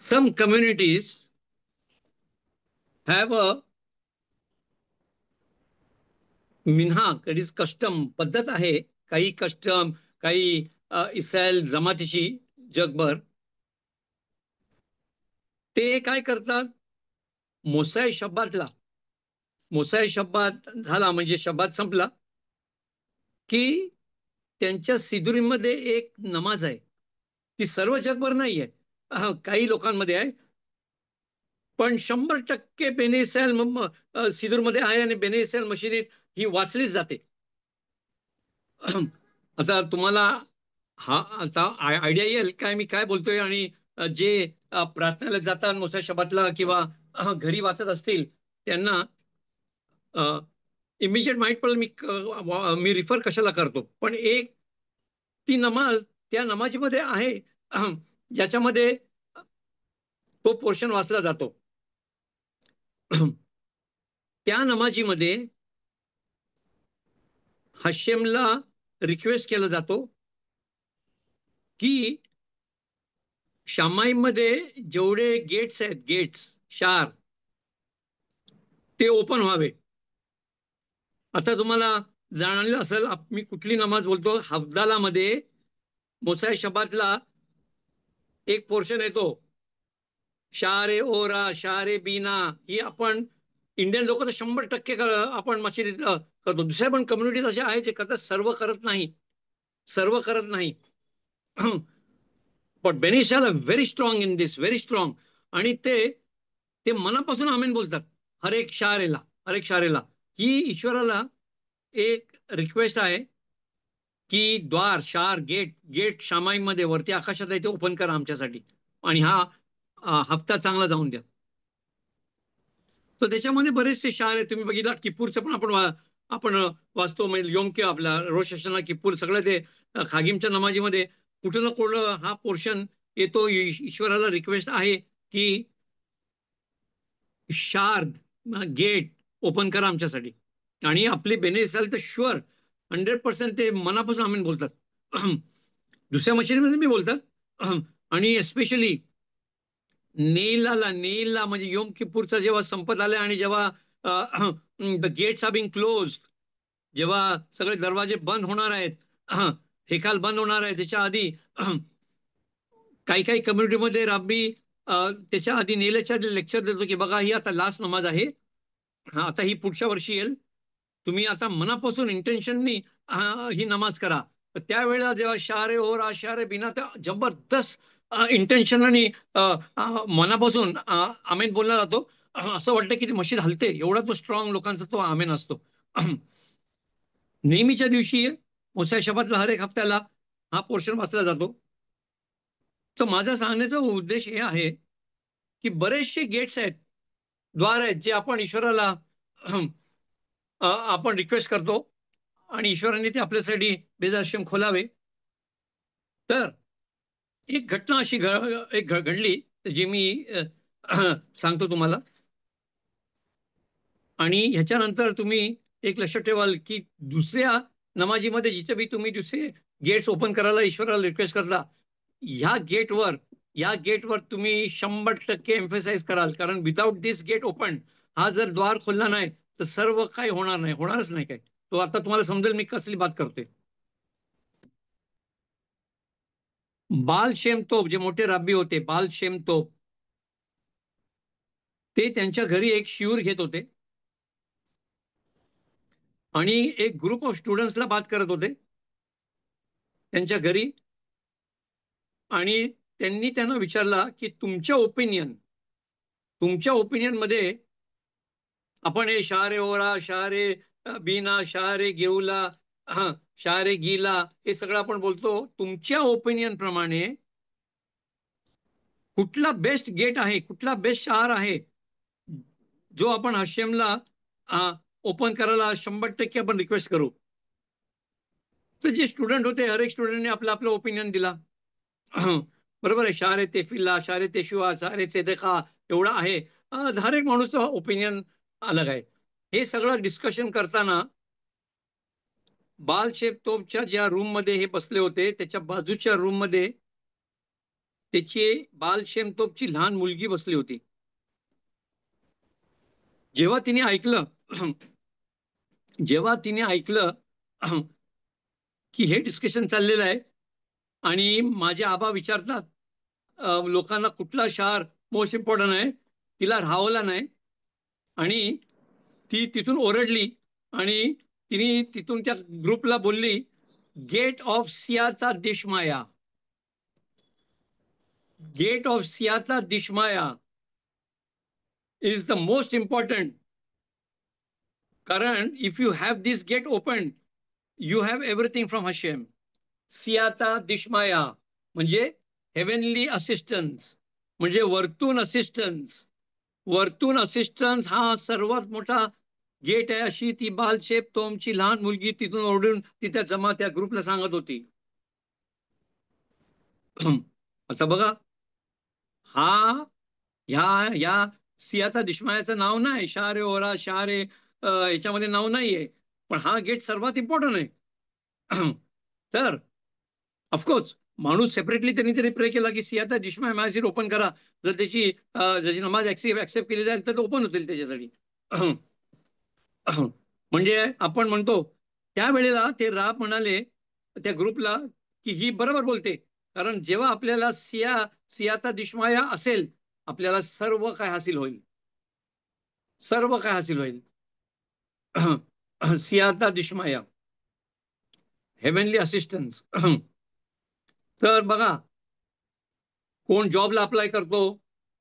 Some communities have a minhag, that is custom, पद्धत आहे. काही कस्टम, काही इस्रायल जमातीची जगभर ते काय करतात, मोसाय शब्बात झाला म्हणजे शब्बात संपला की त्यांच्या सिदुरीमध्ये एक नमाज आहे. ती सर्व जगभर नाहीये, काही लोकांमध्ये आहे, पण 100% बेने इस्रायल सिदूरमध्ये आहे आणि बेने इस्रायल मशिदीत ही वाचलीच जाते. आता तुम्हाला हा आता आयडिया येईल काय मी काय बोलतोय. आणि जे प्रार्थनेला जातात मोसा शबातला किंवा घरी वाचत असतील त्यांना इमिजिएट माहित पडेल मी रिफर कशाला करतो. पण एक ती नमाज त्या नमाजीमध्ये आहे ज्याच्यामध्ये तो पोर्शन वाचला जातो. त्या नमाजीमध्ये हशेमला रिक्वेस्ट केला जातो की शामाईमध्ये जेवढे गेट्स आहेत, गेट्स शार, ते ओपन व्हावे. आता तुम्हाला जाणलं असेल मी कुठली नमाज बोलतो. हफ्दाला मध्ये मोसाय शबातला एक पोर्शन येतो, शारे ओरा शारे बीना. ही आपण इंडियन लोक तर 100% आपण मशिदीत करतो. दुसऱ्या पण कम्युनिटीज अशा आहेत जे करतात, सर्व करत नाही. पण बेनिशाला very strong in this, very strong. आणि ते मनापासून आमेन बोलतात हर एक शारेला. ही ईश्वराला एक रिक्वेस्ट आहे की द्वार, शार, गेट शामाईमध्ये वरती आकाशात आहे ते ओपन करा आमच्यासाठी, आणि हा हफ्ता चांगला जाऊन द्या. तर त्याच्यामध्ये बरेचसे शार आहेत. तुम्ही बघितला किप्पूरचं पण आपण वाचतो, म्हणजे योम किंवा आपला रोश हशना, किप्पूर, सगळं ते खागिमच्या नमाजीमध्ये कुठं ना कुठं हा पोर्शन येतो. ईश्वराला रिक्वेस्ट आहे की शार्द गेट ओपन करा आमच्यासाठी. आणि आपले बेने असाल तर शुअर 100% ते मनापासून आम्ही बोलतात. दुसऱ्या मशिदीमध्ये मी बोलतात. आणि एस्पेशली नेईला म्हणजे योम किप्पूरचा जेव्हा संपत आले आणि जेव्हा the gates are being close, जेव्हा सगळे दरवाजे बंद होणार आहेत, हेकाल बंद होणार आहे, त्याच्या आधी काही कम्युनिटीमध्ये राब्बी त्याच्या आधी नेल्याच्या लेक्चर देतो की बघा ही आता लास्ट नमाज आहे, आता ही पुढच्या वर्षी येईल, तुम्ही आता मनापासून इंटेन्शननी ही नमाज करा. त्यावेळेला जेव्हा शारे ओर आशारे बिना, त्या जबरदस्त इंटेन्शन आणि मनापासून आमेन बोलला जातो. असं वाटतं की ती मशीद हलते, एवढा तो स्ट्रॉंग लोकांचा तो आमेन असतो. नेहमीच्या दिवशी मोसा शबातला हर एक हफ्त्याला हा पोर्शन वाचला जातो. तर माझा सांगण्याचा उद्देश हे आहे की बरेचसे गेट्स आहेत, द्वार आहेत, जे आपण ईश्वराला आपण रिक्वेस्ट करतो आणि ईश्वराने ते आपल्यासाठी बेजारशेम खोलावे. तर एक घटना अशी घडली जी मी सांगतो तुम्हाला. आणि ह्याच्यानंतर तुम्ही एक लक्षात ठेवाल की दुसऱ्या नमाजीमध्ये जिथे बी तुम्ही दुसरे गेट्स ओपन करायला ईश्वराला रिक्वेस्ट करता, ह्या गेटवर तुम्ही 100% एम्फेसाइज कराल. कारण विदाउट दिस गेट ओपन, हा जर द्वार खोलला नाही तर सर्व काही होणार नाही, होणारच नाही काय. तो आता तुम्हाला समजेल मी कसली बात करतोय. बाल शेम तोप, जे मोठे राब्बी होते, बाल शेम तोप, ते त्यांच्या घरी एक शिऊर घेत होते आणि एक ग्रुप ऑफ स्टुडंट्सला बात करत होते त्यांच्या घरी. आणि त्यांनी त्यांना विचारला की तुमच्या ओपिनियन मध्ये आपण हे शारे ओरा शारे बीना शारे गेऊला शारे गीला हे सगळं आपण बोलतो, तुमच्या ओपिनियन प्रमाणे कुठला बेस्ट गेट आहे, कुठला बेस्ट शहर आहे जो आपण हशेमला ओपन करायला 100% आपण रिक्वेस्ट करू. तर जे स्टुडंट होते, हर एक स्टुडंटने आपला आपला ओपिनियन दिला. बरोबर आहे, शारे तेफिल्ला, शारे तेशुआ, शारे सेदेका, एवढा आहे. हर एक माणूसचा ओपिनियन अलग आहे. हे सगळं डिस्कशन करताना बाल शेफ तोपच्या ज्या रूम मध्ये हे बसले होते त्याच्या बाजूच्या रूम मध्ये त्याची बाल शेम तोपची लहान मुलगी बसली होती. जेव्हा तिने ऐकलं जेव्हा तिने ऐकलं की हे डिस्कशन चाललेलं आहे आणि माझे आबा विचारतात लोकांना कुठला शहर मोस्ट इम्पॉर्टंट आहे, तिला राहावला नाही आणि ती तिथून ओरडली आणि तिने तिथून त्या ग्रुपला बोलली, गेट ऑफ सियाचा दिशमाया, गेट ऑफ सियाचा दिशमाया इज द मोस्ट इम्पॉर्टंट. कारण if you have this gate open you have everything from Hashem. सियाचा दिशमाया म्हणजे हेव्हनली असिस्टन्स, म्हणजे वरतून असिस्टन्स. वरतून असिस्टन्स हा सर्वात मोठा गेट आहे, अशी ती बालशेप तोमची लहान मुलगी तिथून ओरडून तिथे जमा त्या ग्रुपला सांगत होती. आता बघा, हा ह्या ह्या सियाचा दिशमायाचं नाव नाही, शारे ओरा शारे याच्यामध्ये नाव नाहीये, पण हा गेट सर्वात इम्पॉर्टंट आहे. तर ऑफकोर्स माणूस सेपरेटली त्यांनी तरी प्रे केला की सियाचा दिशमाय माझ्यासाठी ओपन करा. जर त्याची नमाज ऍक्सेप्ट केली जाईल तर ओपन होतील त्याच्यासाठी. म्हणजे आपण म्हणतो त्यावेळेला ते राब म्हणाले त्या ग्रुपला की ही बरोबर बोलते, कारण जेव्हा आपल्याला सियाचा दिशमाया असेल आपल्याला सर्व काय हासिल होईल, सर्व काय हासिल होईल. सियाचा दिशमाया, हेव्हनली असिस्टन्स. तर बघा, कोण जॉबला अप्लाय करतो,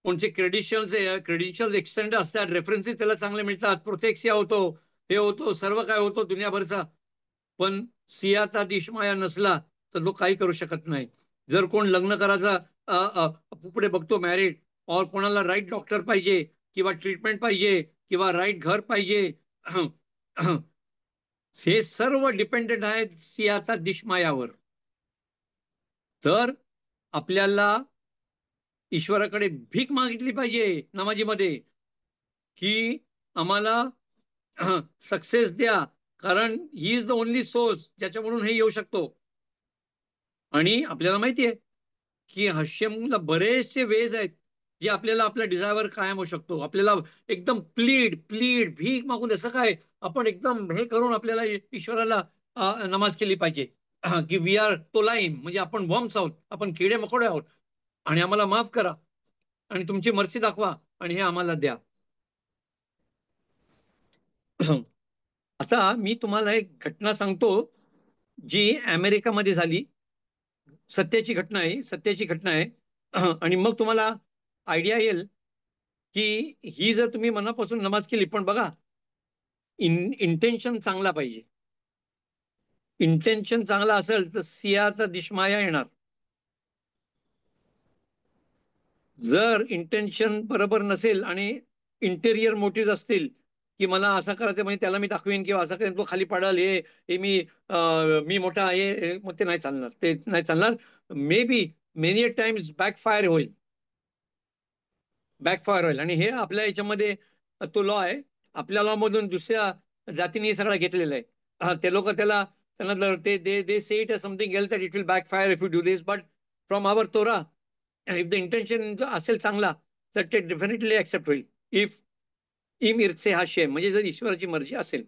कोणचे क्रेडिशियल्स एक्सटेंड असतात, रेफरन्सेस त्याला चांगले मिळतात, प्रोटेक्सिया होतो, हे होतो, सर्व काय होतो दुनियाभरचा. पण सियाचा दिशमाया नसला तर तो काही करू शकत नाही. जर कोण लग्न करायचा पुढे बघतो मॅरिड, और कोणाला राईट डॉक्टर पाहिजे किंवा ट्रीटमेंट पाहिजे किंवा राईट घर पाहिजे, हे सर्व डिपेंडेंट आहेत सियाचा दिशमायावर. तर आपल्याला ईश्वराकडे भीक मागितली पाहिजे नमाजीमध्ये की आम्हाला सक्सेस द्या, कारण he is the only source ज्याच्याकडून हे येऊ शकतो. आणि आपल्याला माहिती आहे की हशेमला बरेचसे वेज आहेत जे आपल्याला आपल्या डिझायरवर कायम होऊ शकतो. आपल्याला एकदम प्लीड प्लीड भीक मागून असं काय आपण एकदम हे करून आपल्याला ईश्वराला नमाज केली पाहिजे की वी आर तोलाईम, म्हणजे आपण वॉर्म्स आहोत, आपण किडे मकोडे आहोत आणि आम्हाला माफ करा आणि तुमची मर्सी दाखवा आणि हे आम्हाला द्या. आता मी तुम्हाला एक घटना सांगतो जी अमेरिकामध्ये झाली. सत्याची घटना आहे, सत्याची घटना आहे. आणि मग तुम्हाला आयडिया येईल की ही जर तुम्ही मनापासून नमाज केली, पण बघा इंटेन्शन चांगला पाहिजे. इंटेन्शन चांगला असेल तर सियाचा दिशमाया येणार. जर इंटेन्शन बरोबर नसेल आणि इंटेरियर मोटिव्ह असतील की मला असं करायचं म्हणजे त्याला मी दाखवेन किंवा असं करेन तो खाली पडाल, हे मी मोठा आहे, मग ते नाही चालणार, ते नाही चालणार. May be many times backfire होईल, बॅकफायर होईल. आणि हे आपल्या याच्यामध्ये तो लॉ आहे. आपल्या लॉ मधून दुसऱ्या जातीने हे सगळं घेतलेलं आहे. ते लोक त्यांना ते they they say it something else that it will backfire if you do this, but from our Torah if the intention असेल चांगला तर ते डेफिनेटली ऍक्सेप्ट होईल. इफ इम इर्से हा शेम, म्हणजे जर ईश्वराची मर्जी असेल.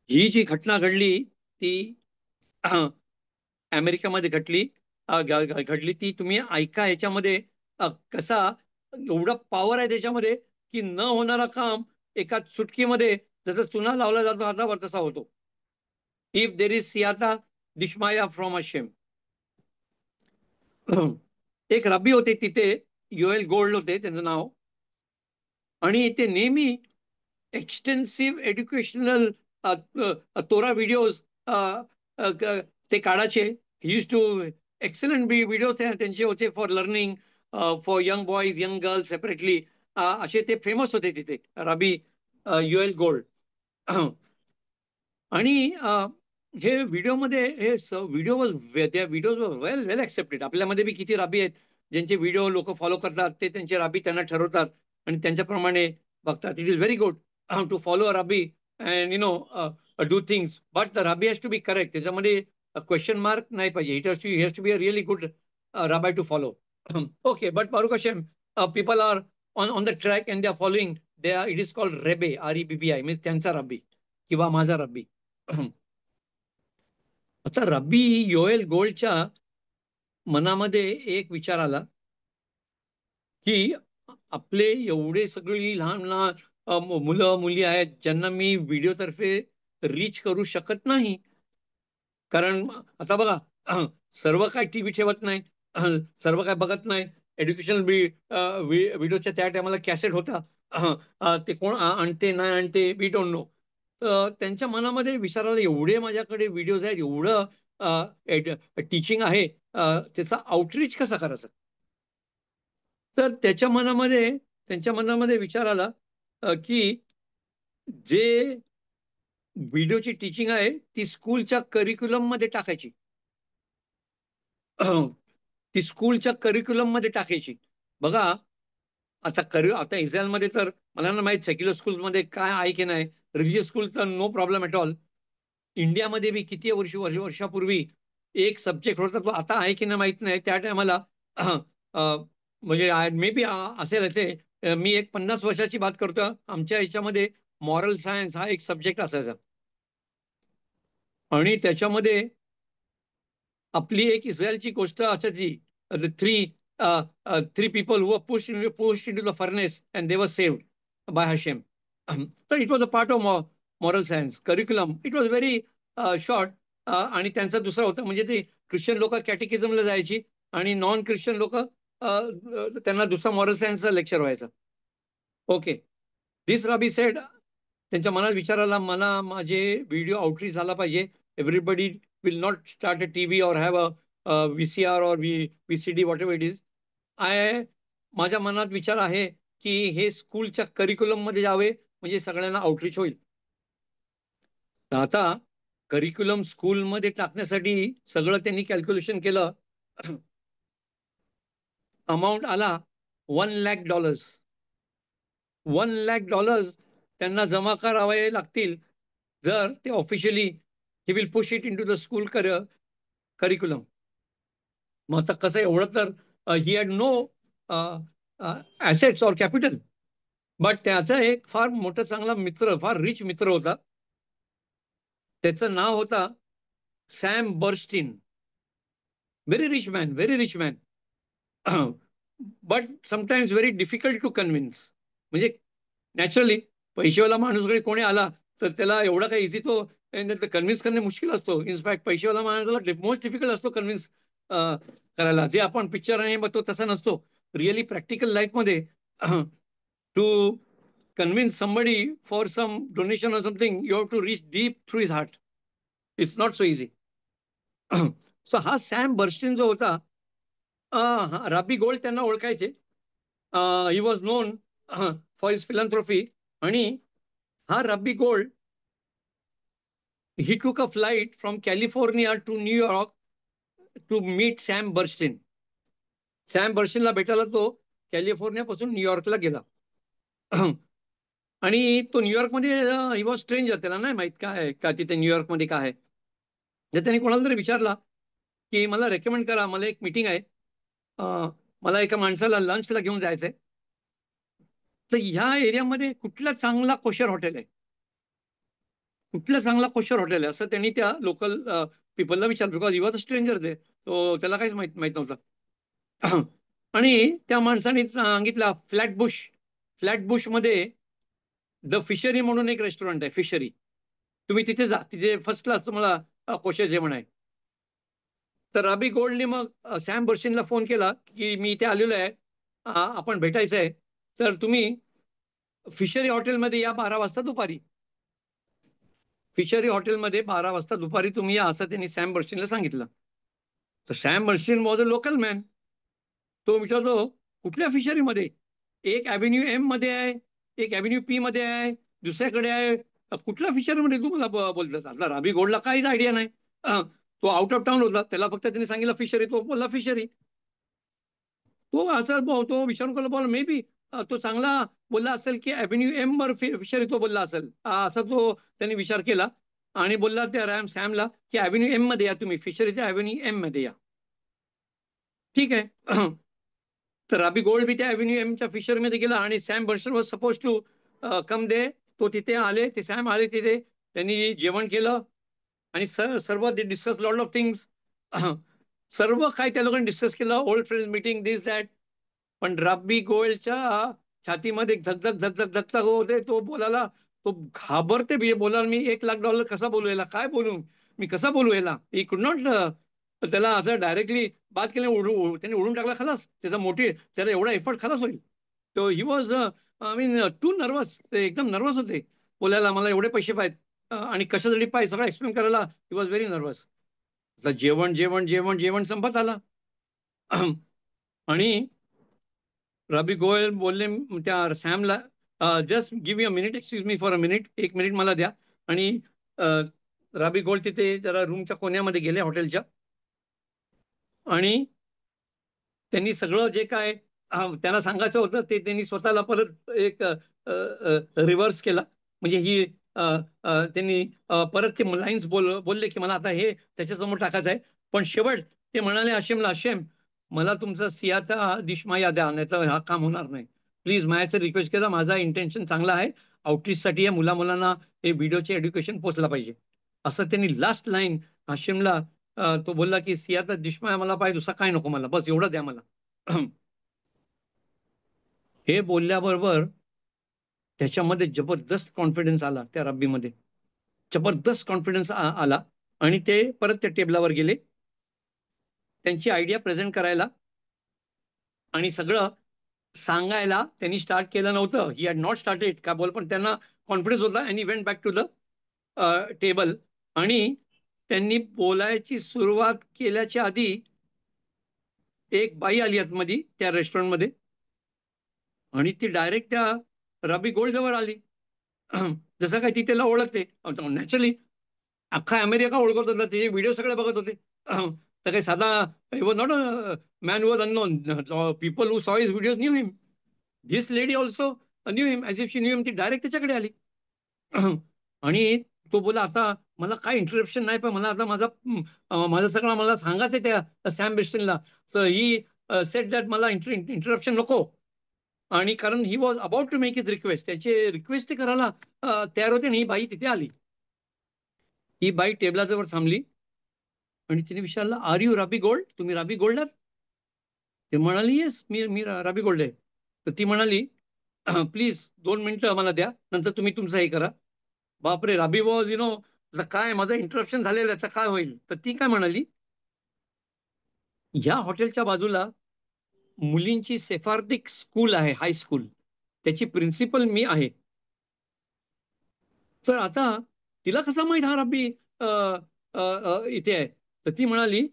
ही जी घटना घडली ती अमेरिकेमध्ये घडली ती तुम्ही ऐका. याच्यामध्ये कसा एवढा पॉवर आहे त्याच्यामध्ये की न होणारा काम एका चुटकीमध्ये जसं चुना लावला जातो हातावर तसा होतो. इफ देर इज सियाचा दिशमाया फ्रॉम हशेम. एक रब्बी होते तिथे, योएल गोल्ड होते त्यांचं नाव, आणि ते नेहमी एक्सटेन्सिव्ह एज्युकेशनल तोरा व्हिडिओज ते काढायचे. ही यूज टू एक्सलंट व्हिडिओ त्यांचे होते for learning, for young boys young girls separately. असे ते फेमस होते तिथे रबी युएल गोल्ड. आणि हे व्हिडिओमध्ये हे व्हिडिओ त्या व्हिडिओ वेल वेल ऍक्सेप्टेड. आपल्यामध्ये बी किती राबी आहेत ज्यांचे व्हिडिओ लोक फॉलो करतात, ते त्यांचे राबी त्यांना ठरवतात आणि त्यांच्याप्रमाणे बघतात. It is very good to follow a rabbi and do things, but the rabbi has to be correct. त्याच्यामध्ये क्वेश्चन मार्क नाही पाहिजे. It has to be a really good rabbi to follow. Okay, but Baruch Hashem, people are on the track and they are following. It is called Rebbe, REBBI, means त्यांचा रब्बी किंवा माझा रब्बी. आता रब्बी योएल गोल्डच्या मनामध्ये एक विचार आला की आपले एवढे सगळी लहान लहान मुलं मुली आहेत ज्यांना मी व्हिडिओतर्फे रीच करू शकत नाही. कारण आता बघा, सर्व काय टीव्ही ठेवत नाही, सर्व काय बघत नाही. एज्युकेशनल व्हिडिओच्या त्या टायमाला कॅसेट होता, ते कोण आणते नाही आणते वी डोंट नो. त्यांच्या मनामध्ये विचारायला एवढे माझ्याकडे व्हिडिओज आहेत, एवढं टीचिंग आहे, त्याचा आउटरीच कसा करायचा. तर त्यांच्या मनामध्ये विचार आला की जे व्हिडिओची टीचिंग आहे ती स्कूलच्या करिक्युलम मध्ये टाकायची. ती स्कूलच्या करिक्युलम मध्ये टाकायची. बघा, आता इस्रायलमध्ये तर मला ना माहित सेक्युलर स्कूलमध्ये काय आहे की नाही, रिलिजियस स्कूलचा नो प्रॉब्लेम ॲट ऑल. इंडियामध्ये मी किती वर्षापूर्वी एक सब्जेक्ट होता, तो आता आहे की नाही माहित नाही. त्या टायमाला म्हणजे मे बी असेल असे, मी एक 50 वर्षाची बात करतो. आमच्या याच्यामध्ये मॉरल सायन्स हा एक सब्जेक्ट असायचा आणि त्याच्यामध्ये आपली एक इस्रायलची गोष्ट असायची. Three people who pushed into the furnace and they were saved by Hashem. तर it was a part of moral science curriculum. It was very short. आणि त्यांचा दुसरा होता म्हणजे ते ख्रिश्चन लोक कॅटेकिझमला जायची आणि नॉन ख्रिश्चन लोक त्यांना दुसरा मॉरल सायन्सचा लेक्चर व्हायचा. ओके, दिस रबी सेड, त्यांच्या मनात विचारायला मला माझे व्हिडिओ आउटरीच झाला पाहिजे. Everybody will not start a TV और हॅव अ VCR और VCD what ever it is. माझ्या मनात विचार आहे की हे स्कूलच्या करिक्युलम मध्ये जावे म्हणजे सगळ्यांना आउटरीच होईल. तर आता करिक्युलम स्कूलमध्ये टाकण्यासाठी सगळं त्यांनी कॅल्क्युलेशन केलं. अमाऊंट आला $1,00,000. $1,00,000 त्यांना जमा करावे लागतील जर ते officially he will push it in to the school curriculum. मग आता कसं, एवढं तर he had no assets or capital. But त्याचा एक फार मोठा चांगला मित्र, फार रिच मित्र होता. त्याचं नाव होता Sam Bernstein. Very rich man, very rich man. But sometimes very difficult to convince. म्हणजे नॅचरली पैशावाला माणूसकडे कोणी आला तर त्याला एवढा काही इझी तो कन्व्हिन्स करणे मुश्किल असतो. इनफॅक्ट पैशावाला माणसाला मोस्ट डिफिकल्ट असतो कन्व्हिन्स करायला. जे आपण पिक्चर आणि बघतो तसा नसतो. रिअली प्रॅक्टिकल लाईफमध्ये to convince somebody for some donation or something you have to reach deep through his heart. It's not so easy. So हा सॅम बर्स्टिन जो होता, रबी गोल्ड त्यांना ओळखायचे. He was known for his philanthropy. आणि हा rabbi Gold, he took a flight from California to New York to meet Sam Bernstein. Sam बर्स्टिनला भेटायला तो कॅलिफोर्निया पासून न्यूयॉर्कला गेला. आणि तो न्यूयॉर्कमध्ये ही वॉज स्ट्रेंजर, त्याला नाही माहित काय आहे का तिथे न्यूयॉर्कमध्ये काय आहे. जर त्यांनी कोणाला तरी विचारला की मला रेकमेंड करा, मला एक मीटिंग आहे, मला एका माणसाला लंचला घेऊन जायचंय, तर ह्या एरियामध्ये कुठला चांगला कोशर हॉटेल आहे, कुठलं चांगला कोशर हॉटेल आहे, असं त्यांनी त्या लोकल पीपलला विचारलं. Because he was a stranger there, तो त्याला काहीच माहित नव्हतं. आणि त्या माणसाने सांगितलं फ्लॅटबुश मध्ये द फिशरी म्हणून एक रेस्टॉरंट आहे, फिशरी. तुम्ही तिथे जा, तिथे फर्स्ट क्लास तुम्हाला कोशर जेवण आहे. तर रबी गोल्डने मग सॅम बर्स्टिनला फोन केला की मी इथे आलेलो आहे, आपण भेटायचं आहे, तर तुम्ही फिशरी हॉटेलमध्ये या 12 वाजता दुपारी. फिशरी हॉटेलमध्ये 12 वाजता दुपारी तुम्ही या, असं त्यांनी सॅम बर्स्टिनला सांगितलं. तर Sam Bernstein was a local man. तो विचारतो कुठल्या फिशरीमध्ये? एक ॲव्हेन्यू एम मध्ये आहे, एक ॲव्हेन्यू पी मध्ये आहे, दुसऱ्याकडे आहे, कुठल्या फिशरीमध्ये तुम्हाला बोलतात? आता रबी गोल्डला काहीच आयडिया नाही. तो आउट ऑफ टाउन होता, त्याला फक्त त्यांनी सांगितलं फिशरी, तो बोलला फिशरी. तो असा तो विचारून बोला मे बी तो चांगला बोलला असेल की ॲव्हेन्यू एम वर फिशरी तो बोलला असेल, असा तो त्यांनी विचार केला. आणि बोलला त्या सॅमला की ॲव्हेन्यू एम मध्ये या, तुम्ही फिशरीच्या ॲव्हेन्यू एम मध्ये या. ठीक आहे. तर राबी गोल्ड बी त्या अव्हेन्यू एमच्या फिशरमध्ये गेला आणि Sam Bernstein was suppose to come there. तो तिथे आले, ते सॅम आले तिथे, त्यांनी जेवण केलं आणि सर्व they discuss lot of things. सर्व काय त्या लोकांनी डिस्कस केलं, old friends meeting, this that. पण रब्बी गोल्डच्या छातीमध्ये झकझक झकझक झकझक होते. तो बोलायला, तो घाबरते बोलायला. मी $1 लाख कसा बोलू याला, काय बोलू मी, कसा बोलू याला. He could not. त्याला असं डायरेक्टली बात केलं, त्याने उडून टाकला खलास. त्याचा मोठी, त्याला एवढा एफर्ट खलास होईल. तो he was, I mean, too nervous. ते एकदम नर्वस होते बोलायला. मला एवढे पैसे पाहिजेत आणि कशासाठी पाहिजे सगळं एक्सप्लेन करायला. He was very nervous. जेवण जेवण जेवण जेवण संपत आला. आणि रबी गोयल बोलले त्या सॅमला, just give a minute, excuse me for a minute, 1 minute मला द्या. आणि रबी गोल्ड तिथे जरा रूमच्या कोण्यामध्ये गेले हॉटेलच्या, आणि त्यांनी सगळं जे काय त्यांना सांगायचं होतं ते त्यांनी स्वतःला परत एक रिव्हर्स केला. म्हणजे ही त्यांनी परत ते लाईन्स बोलले की मला आता हे त्याच्यासमोर टाकायचं आहे. पण शेवट ते म्हणाले आशेमला, आशेम, मला तुमचा सियाचा दिशमाया द्या, नाहीतर हा काम होणार नाही. प्लीज माझ्याचं रिक्वेस्ट केला, माझा इंटेन्शन चांगला आहे. आउटरीचसाठी या मुलांना हे व्हिडिओचे एड्युकेशन पोचला पाहिजे. असं त्यांनी लास्ट लाईन हाशिमला, तो बोलला की सियाचा दिशमाया मला पाहिजे, दुसरा काय नको मला, बस एवढं द्या मला. हे बोलल्याबरोबर त्याच्यामध्ये जबरदस्त कॉन्फिडन्स आला त्या रब्बीमध्ये. जबरदस्त कॉन्फिडन्स आला. आणि ते परत त्या टेबलावर गेले त्यांची आयडिया प्रेझेंट करायला. आणि सगळं सांगायला त्यांनी स्टार्ट केलं नव्हतं. ही हॅड नॉट स्टार्टेड का बोल, पण त्यांना कॉन्फिडन्स होता. आणि went back to the table. आणि त्यांनी बोलायची सुरुवात केल्याच्या आधी एक बाई आली आतमध्ये त्या रेस्टॉरंटमध्ये, आणि ती डायरेक्ट त्या रबी गोल्ड जवळ आली. जसं काय ती त्याला ओळखते. नॅचरली अख्खा अमेरिका ओळखत होता, ते व्हिडिओ सगळे बघत होते. तर काही साधा, was not a man was unknown. People who saw his videos knew him. This lady also knew him as if she knew him. ती डायरेक्ट त्याच्याकडे आली. आणि तो बोला, आता मला काय इंटरप्शन नाही, पण मला आता माझं सगळं मला सांगायचं त्या सॅम बिस्टनला. तर ही सेट दॅट मला इंटरप्शन नको. आणि कारण he was about to make his request, त्याचे रिक्वेस्ट ते करायला तयार होते. आणि ही बाई तिथे आली. ही बाई टेबलाजवळ थांबली आणि तिने विचारलं, आर यू राबी गोल्ड, तुम्ही राबी गोल्ड आहात? ते म्हणाली, येस, मी मी राबी गोल्ड आहे. तर ती म्हणाली, प्लीज 2 मिनिटं मला द्या, नंतर तुम्ही तुमचं हे करा. बापरे, राबी वॉज काय माझं इंटरप्शन झालेलं, याचं काय होईल. तर ती काय म्हणाली, या हॉटेलच्या बाजूला मुलींची सेफार्दिक स्कूल आहे, हायस्कूल, त्याची प्रिन्सिपल मी आहे. तर आता तिला कसं माहित हा रब्बी इथे आहे. तर ती म्हणाली,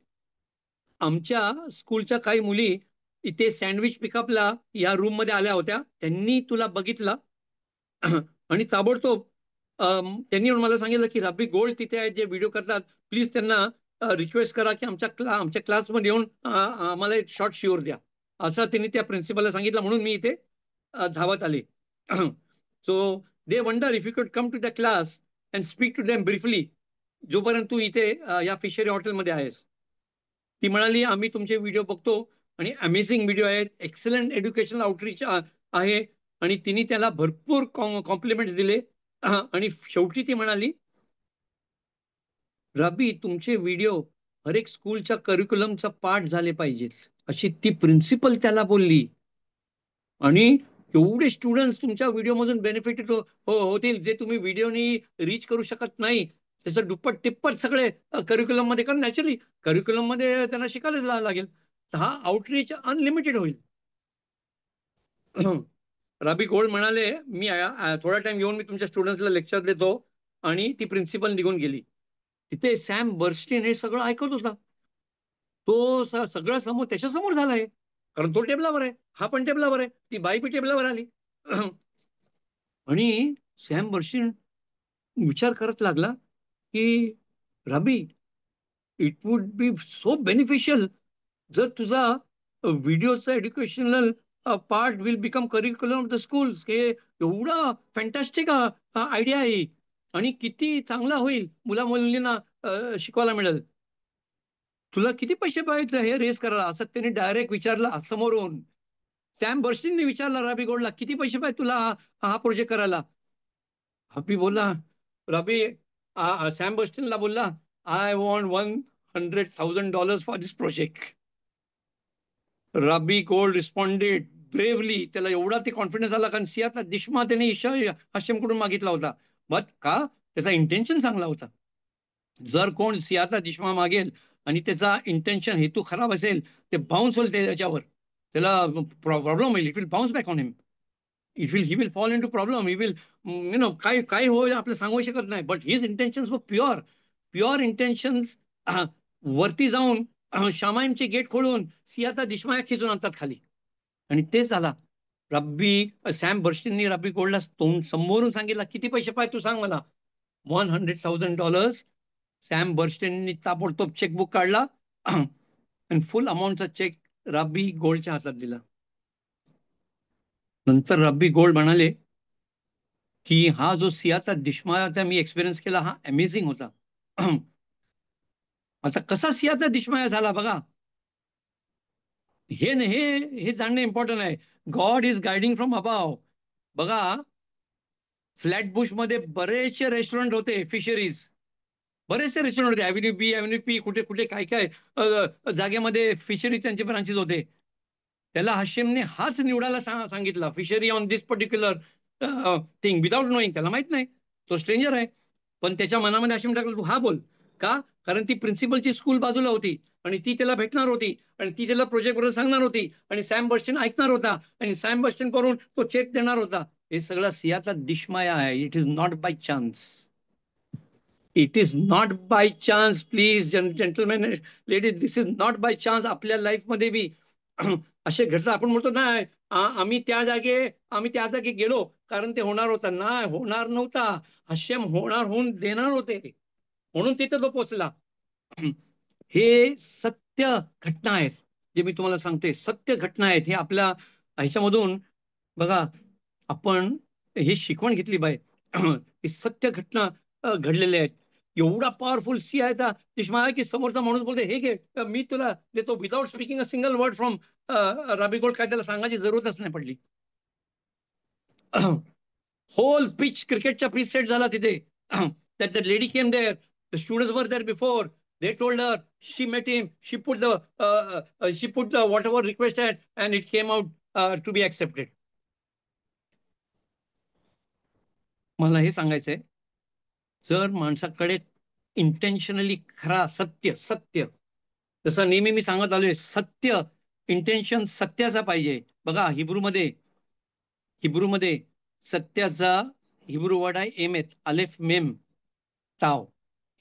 आमच्या स्कूलच्या काही मुली इथे सँडविच पिकअपला या रूम मध्ये आल्या होत्या, त्यांनी तुला बघितलं. आणि ताबडतोब त्यांनी येऊन मला सांगितलं की रब्बी गोल्ड तिथे आहेत जे व्हिडिओ करतात, प्लीज त्यांना रिक्वेस्ट करा की आमच्या क्लासमध्ये येऊन आम्हाला एक शॉर्ट शिवर द्या. असं त्यांनी त्या प्रिन्सिपलला सांगितलं. म्हणून मी इथे धावत आले. So they wonder if you could come to the class and speak to them briefly, जोपर्यंत तू इथे या फिशरी हॉटेलमध्ये आहेस. ती म्हणाली, आम्ही तुमचे व्हिडिओ बघतो आणि अमेझिंग व्हिडिओ आहेत, एक्सलंट एज्युकेशनल आउटरीच आहे. आणि तिने त्याला भरपूर कॉम्प्लिमेंट्स दिले. आणि शेवटी ती म्हणाली, रबी, तुमचे व्हिडिओ हर एक स्कूलच्या करिक्युलमचा पार्ट झाले पाहिजेत, अशी ती प्रिन्सिपल त्याला बोलली. आणि एवढे स्टुडंट्स तुमच्या व्हिडिओमधून बेनिफिटेड होतील, जे तुम्ही व्हिडिओनी रीच करू शकत नाही. त्याचं दुप्पट टिप्पट सगळे करिक्युलम मध्ये, कारण नॅचरली करिक्युलम मध्ये त्यांना शिकायलाच लागेल. तर हा आउटरीच अनलिमिटेड होईल. रबी गोल्ड म्हणाले, मी थोडा टाइम येऊन मी तुमच्या स्टुडंट्सला लेक्चर देतो. आणि ती प्रिन्सिपल निघून गेली. तिथे सॅम बर्स्टिन हे सगळं ऐकत होता. तो सगळं समोर त्याच्या समोर झालाय, कारण तो टेबलावर आहे, हा पण टेबलावर आहे, ती बाई पण टेबलावर आली. आणि सॅम बर्स्टिन विचार करत लागला की rabbi, it would be so beneficial जर तुझा व्हिडिओचा educational part will become curriculum of the schools. हे एवढा फॅन्टॅस्टिक आयडिया आहे आणि किती चांगला होईल, मुला मुलींना शिकवायला मिळेल. तुला किती पैसे पाहिजे हे रेस करायला, असं त्यांनी डायरेक्ट विचारला समोरून. सॅम बर्स्टिनने विचारला रबी गोल्डला, किती पैसे पाहिजे तुला हा प्रोजेक्ट करायला? रबी बोलला, रबी सॅम बर्स्टिनला बोलला, I want $100,000 for this project. Rabi gold responded bravely. त्याला एवढा ते कॉन्फिडन्स आला, कारण सियाचा दिशमा त्याने हाशेमकडून मागितला होता. बट का? त्याचा इंटेन्शन चांगला होता. जर कोण सियाचा दिशमा मागेल आणि त्याचा इंटेन्शन, हेतू खराब असेल, ते बाउन्स होईल त्याच्यावर, त्याला प्रॉब्लेम होईल. It will bounce back on him. He will fall in to problem. He will काय काय होईल आपलं सांगू शकत नाही. बट हिज इंटेन्शन वर प्युअर, प्युअर इंटेन्शन्स वरती जाऊन शामाईमचे गेट खोलून सियाचा दिशमाया खिचून आणतात खाली. आणि तेच झाला. सॅम बर्स्टिननी रब्बी गोल्डला तोंड समोरून सांगितलं, किती पैसे पाहिजे तू सांग मला. $100,000. सॅम बर्स्टिननी ताबडतोब चेकबुक काढला आणि फुल अमाऊंटचा चेक रब्बी गोल्डच्या हातात दिला. नंतर रब्बी गोल्ड म्हणाले की हा जो सियाचा दिशमाया मी एक्सपिरियन्स केला, हा अमेझिंग होता. आता कसा सियाचा दिशमाया झाला बघा, हे हे जाणणं इम्पॉर्टंट आहे. God is guiding from above. बघा, फ्लॅटबुश मध्ये बरेचसे रेस्टॉरंट होते, फिशरीज, बरेचसे रेस्टॉरंट होते. अव्हेन्यू पी, कुठे कुठे काय काय जागेमध्ये फिशरीज त्यांचे ब्रांचेस होते. त्याला हाशिमने हाच निवडायला सांगितला, fishery on this particular thing, without knowing. त्याला माहित नाही, तो स्ट्रेंजर आहे. पण त्याच्या मनामध्ये हाशिम टाकलं, तू हा बोल का? कारण ती प्रिन्सिपलची स्कूल बाजूला होती आणि ती त्याला भेटणार होती आणि ती त्याला प्रोजेक्ट बरोबर सांगणार होती आणि सॅम बर्स्टिन ऐकणार होता आणि सॅम बर्स्टिन करून तो चेक देणार होता. हे सगळं सियाचा दिशमाया आहे. It is not by chance. It is not by chance. Please gentleman, ladies, this is not by chance. आपल्या लाईफमध्ये बी असे घडतात. आपण म्हणतो नाही, आम्ही त्या जागे गेलो कारण ते होणार होता. नाही, होणार नव्हता. हाशेम होणार होऊन देणार होते, म्हणून तिथे तो पोचला. हे सत्य घटना आहेत, जे मी तुम्हाला सांगतोय, सत्य घटना आहेत. हे आपल्या ह्याच्यामधून बघा, आपण हे शिकवण घेतली पाहिजे. ही सत्य घटना घडलेल्या आहेत. एवढा पॉवरफुल सियाचा चष्मा आहे की समोरचा माणूस बोलते, हे घे, मी तुला देतो, without speaking a single word from rabi gold. काय त्याला सांगायची जरूरतच नाही पडली. होल पिच क्रिकेटच्या पिच सेट झाला तिथे. that the lady came there, the students were there before, they told her, she met him, she put the whatever requested and it came out to be accepted. मला हे सांगायचंय, जर माणसाकडे intentionally खरा सत्य, सत्य, जसं नेहमी मी सांगत आलोय, सत्य इंटेन्शन सत्याचा पाहिजे. बघा, हिब्रूमध्ये सत्याचा हिब्रू वर्ड आहे एमेत, अलेफ मेम ताव.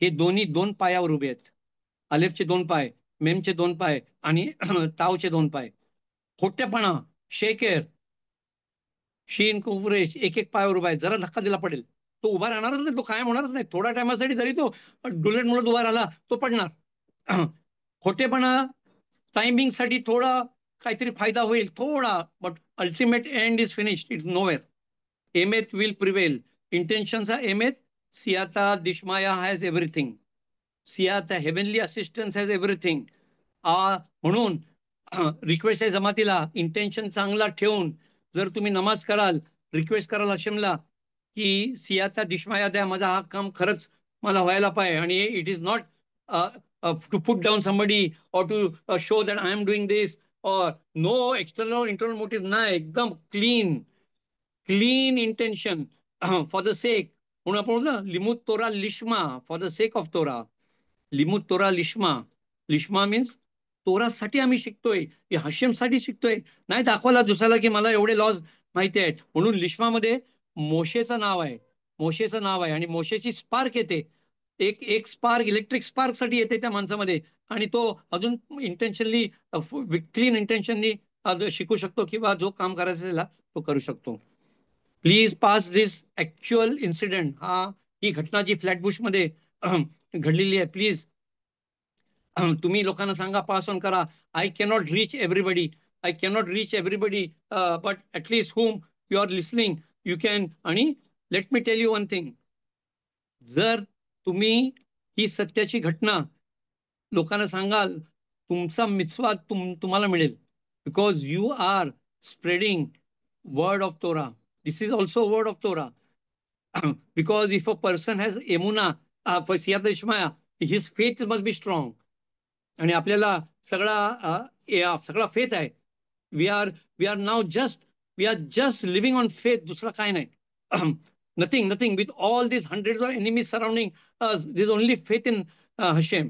हे दोन्ही दोन पायावर उभे आहेत. अलेफचे दोन पाय, मेमचे दोन पाय आणि तावचे दोन पाय. खोट्यापणा, शेकेर, शीन, कुफरेश, एक एक पायावर उभा आहे. जरा धक्का दिला पडेल, तो उभा राहणारच नाही, तो कायम होणारच नाही. थोड्या टायमासाठी जरी तो डुलेट मुळे उभा राहिला, तो पडणार. खोटेपणा, टायमिंग साठी थोडा काहीतरी फायदा होईल थोडा, but ultimate end is finished, it's nowhere. Emet will prevail. इंटेन्शनचा emet, siyata dishmaya has everything. Siyata heavenly assistance has everything. म्हणून रिक्वेस्ट आहे जमातीला, इंटेन्शन चांगला ठेवून जर तुम्ही नमाज कराल, रिक्वेस्ट कराल हशेमला की सियाचा दिशमाया द्या, माझा हा काम खरंच मला व्हायला पाहिजे, आणि it is not to put down somebody or to show that I am doing this, or no external or internal motive. नाही, एकदम clean intention for the sake. म्हणून आपण बोलतो लिमुत तोरा लिश्मा, फॉर द सेक ऑफ तोरा. लिमुत तोरा लिश्मा, लिश्मा मीन्स तोरासाठी आम्ही शिकतोय, हाशिमसाठी शिकतोय, नाही दाखवायला दुसऱ्याला की मला एवढे लॉज माहिती आहेत. म्हणून लिश्मामध्ये मोशेचं नाव आहे, मोशेचं नाव आहे, आणि मोशेची स्पार्क येते, एक एक स्पार्क, इलेक्ट्रिक स्पार्क साठी येते त्या माणसामध्ये, आणि तो अजून इंटेन्शनली, क्लीन इंटेन्शनली शिकू शकतो, किंवा जो काम करायचं त्याला तो करू शकतो. Please pass this actual incident. ही घटना जी फ्लॅटबुश मध्ये घडलेली आहे, प्लीज तुम्ही लोकांना सांगा, पास ऑन करा. I cannot reach everybody, I cannot reach everybody, but at least whom you are listening you can. आणि let me tell you one thing, जर तुम्ही ही सत्याची घटना लोकांना सांगाल तुमचा मिtzvah तुम्हाला मिळेल, because you are spreading word of Torah. This is also a word of Torah. Because if a person has emuna, for siyata ishmaya, his faith must be strong. आणि आपल्याला सगळा फेथ आहे. We are now just living on faith, दुसरा काय नाही. Nothing with all this hundred of enemies surrounding us, this only faith in Hashem.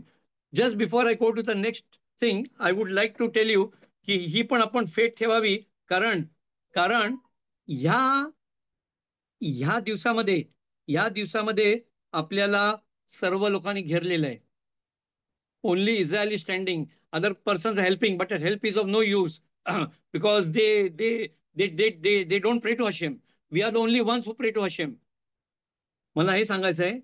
Just before I go to the next thing, I would like to tell you की ही पण आपण faith ठेवावी. कारण कारण ह्या ह्या दिवसामध्ये आपल्याला सर्व लोकांनी घेरलेलं आहे. only Israel is standing. Other persons are helping, but that help is of no use because they don't pray to Hashem. We are the only ones who pray to Hashem. मला हे सांगायचं आहे,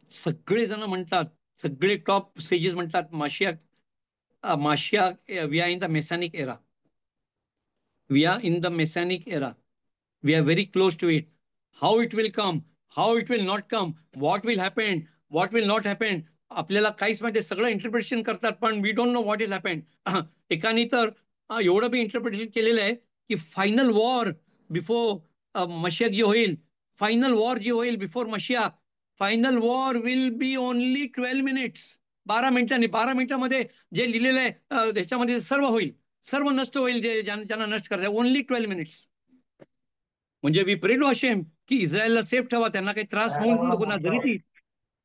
सगळे जण म्हणतात, सगळे टॉप सेजेस म्हणतात Mashiach we are in the messianic era. We are in the messianic era. We are very close to it. How it will come, how it will not come, what will happen, what will not happen, आपल्याला काहीच माहिती. सगळं interpretation करतात, पण we don't know what is happen. एकानी तर एवढं बी इंटरप्रिटेशन केलेलं आहे की फायनल वॉर बिफोर मशिया जी होईल, फायनल वॉर जी होईल before Mashiach, final war will be only 12 minutes. 12 मिनिटांनी, 12 मिनिटामध्ये जे लिहिलेलं आहे त्याच्यामध्ये सर्व होईल, सर्व नष्ट होईल, जे ज्यांना नष्ट करायचं. Only 12 minutes. म्हणजे वी प्रे टू हशेम की इस्रायलला सेफ ठेवा, त्यांना काही त्रास होऊन नको ना.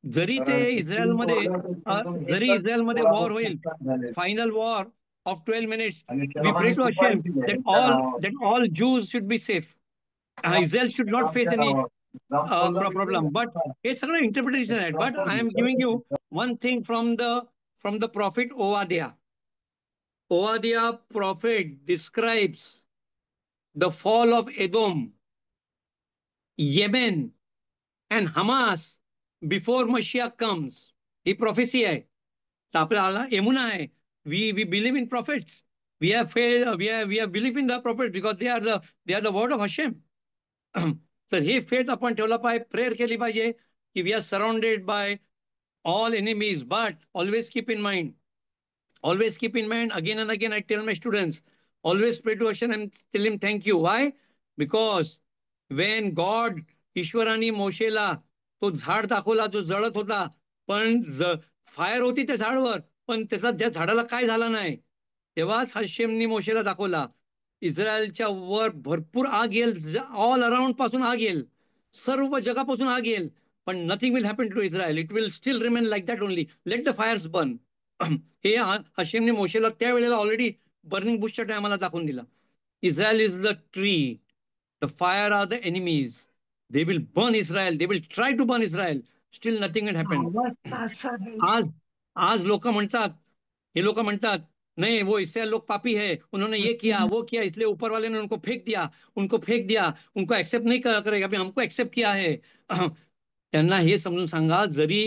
जरी ते इस्रायलमध्ये वॉर होईल, final war of 12 minutes, we pray to Hashem that all Jews should be safe. Israel should not face any problem. But हे सगळं इंटरप्रिटेशन आहे. But I am giving you one thing from the prophet Obadiah. Obadiah prophet describes the fall of Edom, Yemen and Hamas before Mashiach comes. He prophecy आहे. तर आपल्याला एमुना आहे. We believe in prophets. We have believe in the prophets because they are the word of Hashem. तर हे faith आपण ठेवला पाहिजे, prayer केली पाहिजे की we are surrounded by all enemies. But always keep in mind, again and again I tell my students, always pray to Hashem and tell him thank you. Why? Because when God, ईश्वराने मोशेला तो झाड दाखवला जो जळत होता, पण fire होती त्या झाडावर, पण त्याचा त्या झाडाला काय झालं नाही, तेव्हाच हशेमनी मोशेला दाखवला इस्रायलच्या वर भरपूर आग येईल, ऑल अराउंड पासून आग येईल, सर्व जगापासून आग येईल, पण nothing will happen to Israel. It will still remain like that only. Let the fires burn. हे हशेमने मोशेला त्यावेळेला ऑलरेडी बर्निंग बुशच्या टायमाला दाखवून दिला. Israel is the tree, the fire are the enemies. They will burn Israel. They will try to burn Israel. Still nothing will happen. आज लोक म्हणतात, हे लोक म्हणतात नहीं वो इसराइल लोग पापी है, उन्होंने ये किया वो किया, इसलिए ऊपर वाले ने उनको फेंक दिया, उनको एक्सेप्ट नहीं करेगा, अभी हमको एक्सेप्ट किया है. त्यांना हे समजून सांगा, जरी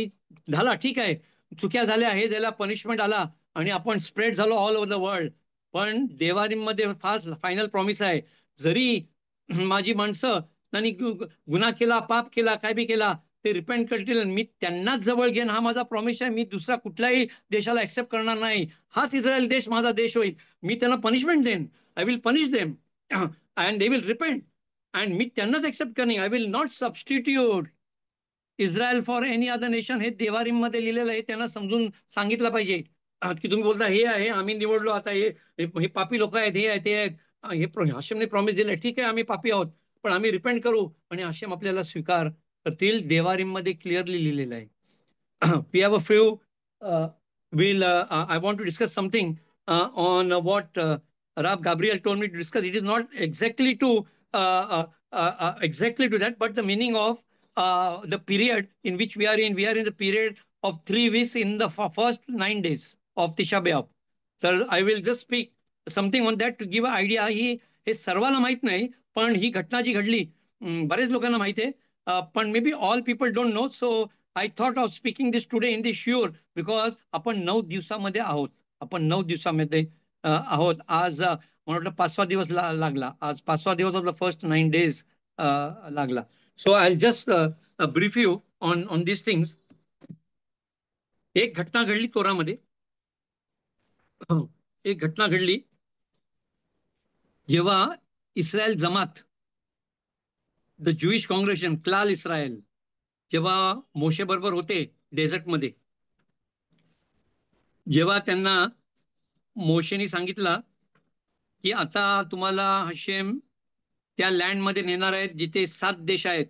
झाला ठीक आहे, चुक्या झाल्या, हे झाल्या, पनिशमेंट आला आणि आपण स्प्रेड झालो ऑल ओव्हर द वर्ल्ड, पण देवारीमध्ये फायनल प्रॉमिस आहे, जरी माझी माणसं त्यांनी गुन्हा केला, पाप केला, काय बी केला, ते रिपेंट करतील, मी त्यांनाच जवळ घेईन, हा माझा प्रॉमिस आहे. मी दुसरा कुठल्याही देशाला ऍक्सेप्ट करणार नाही. हाच इस्रायल देश माझा देश होईल. मी त्यांना पनिशमेंट देईन, I will punish them and they will repent and मी त्यांनाच ऍक्सेप्ट करेन. I will not substitute Israel for any other nation. हे देवारीमध्ये लिहिलेलं आहे, त्यांना समजून सांगितलं पाहिजे की तुम्ही बोलता हे आहे, आम्ही निवडलो आता, हे पापी लोक आहेत, हे आहे ते आहेत, हे हशेमने प्रॉमिस दिले, ठीक आहे आम्ही पापी आहोत, पण आम्ही रिपेंट करू आणि हशेम आपल्याला स्वीकार करतील. देवारीमध्ये क्लिअरली लिहिलेलं आहे. We have a few, I want to discuss something on what Rav Gabriel told me to discuss. It is not exactly to that, but the meaning of the period in which we are in. We are in the period of 3 weeks in the first 9 days of Tisha B'Av. So I will just speak something on that to give an idea. हे सर्वांना माहित नाही, पण ही घटना जी घडली बरेच लोकांना माहित आहे, पण may be all people don't know. So I thought of speaking this today in this sure, because आपण 9 दिवसामध्ये आहोत. आज मला वाटतं 5वा दिवस लागला. आज 5वा दिवस ऑफ द फर्स्ट 9 days लागला. So I just brief you on these things. एक घटना घडली तोरामध्ये. एक घटना घडली जेव्हा इस्रायल जमात, द ज्युइश काँग्रेशन, क्लाल इस्रायल, जेव्हा मोशे बरोबर होते डेझर्टमध्ये, जेव्हा त्यांना मोशेनी सांगितलं की आता तुम्हाला हशेम त्या लँडमध्ये नेणार आहेत जिथे 7 देश आहेत.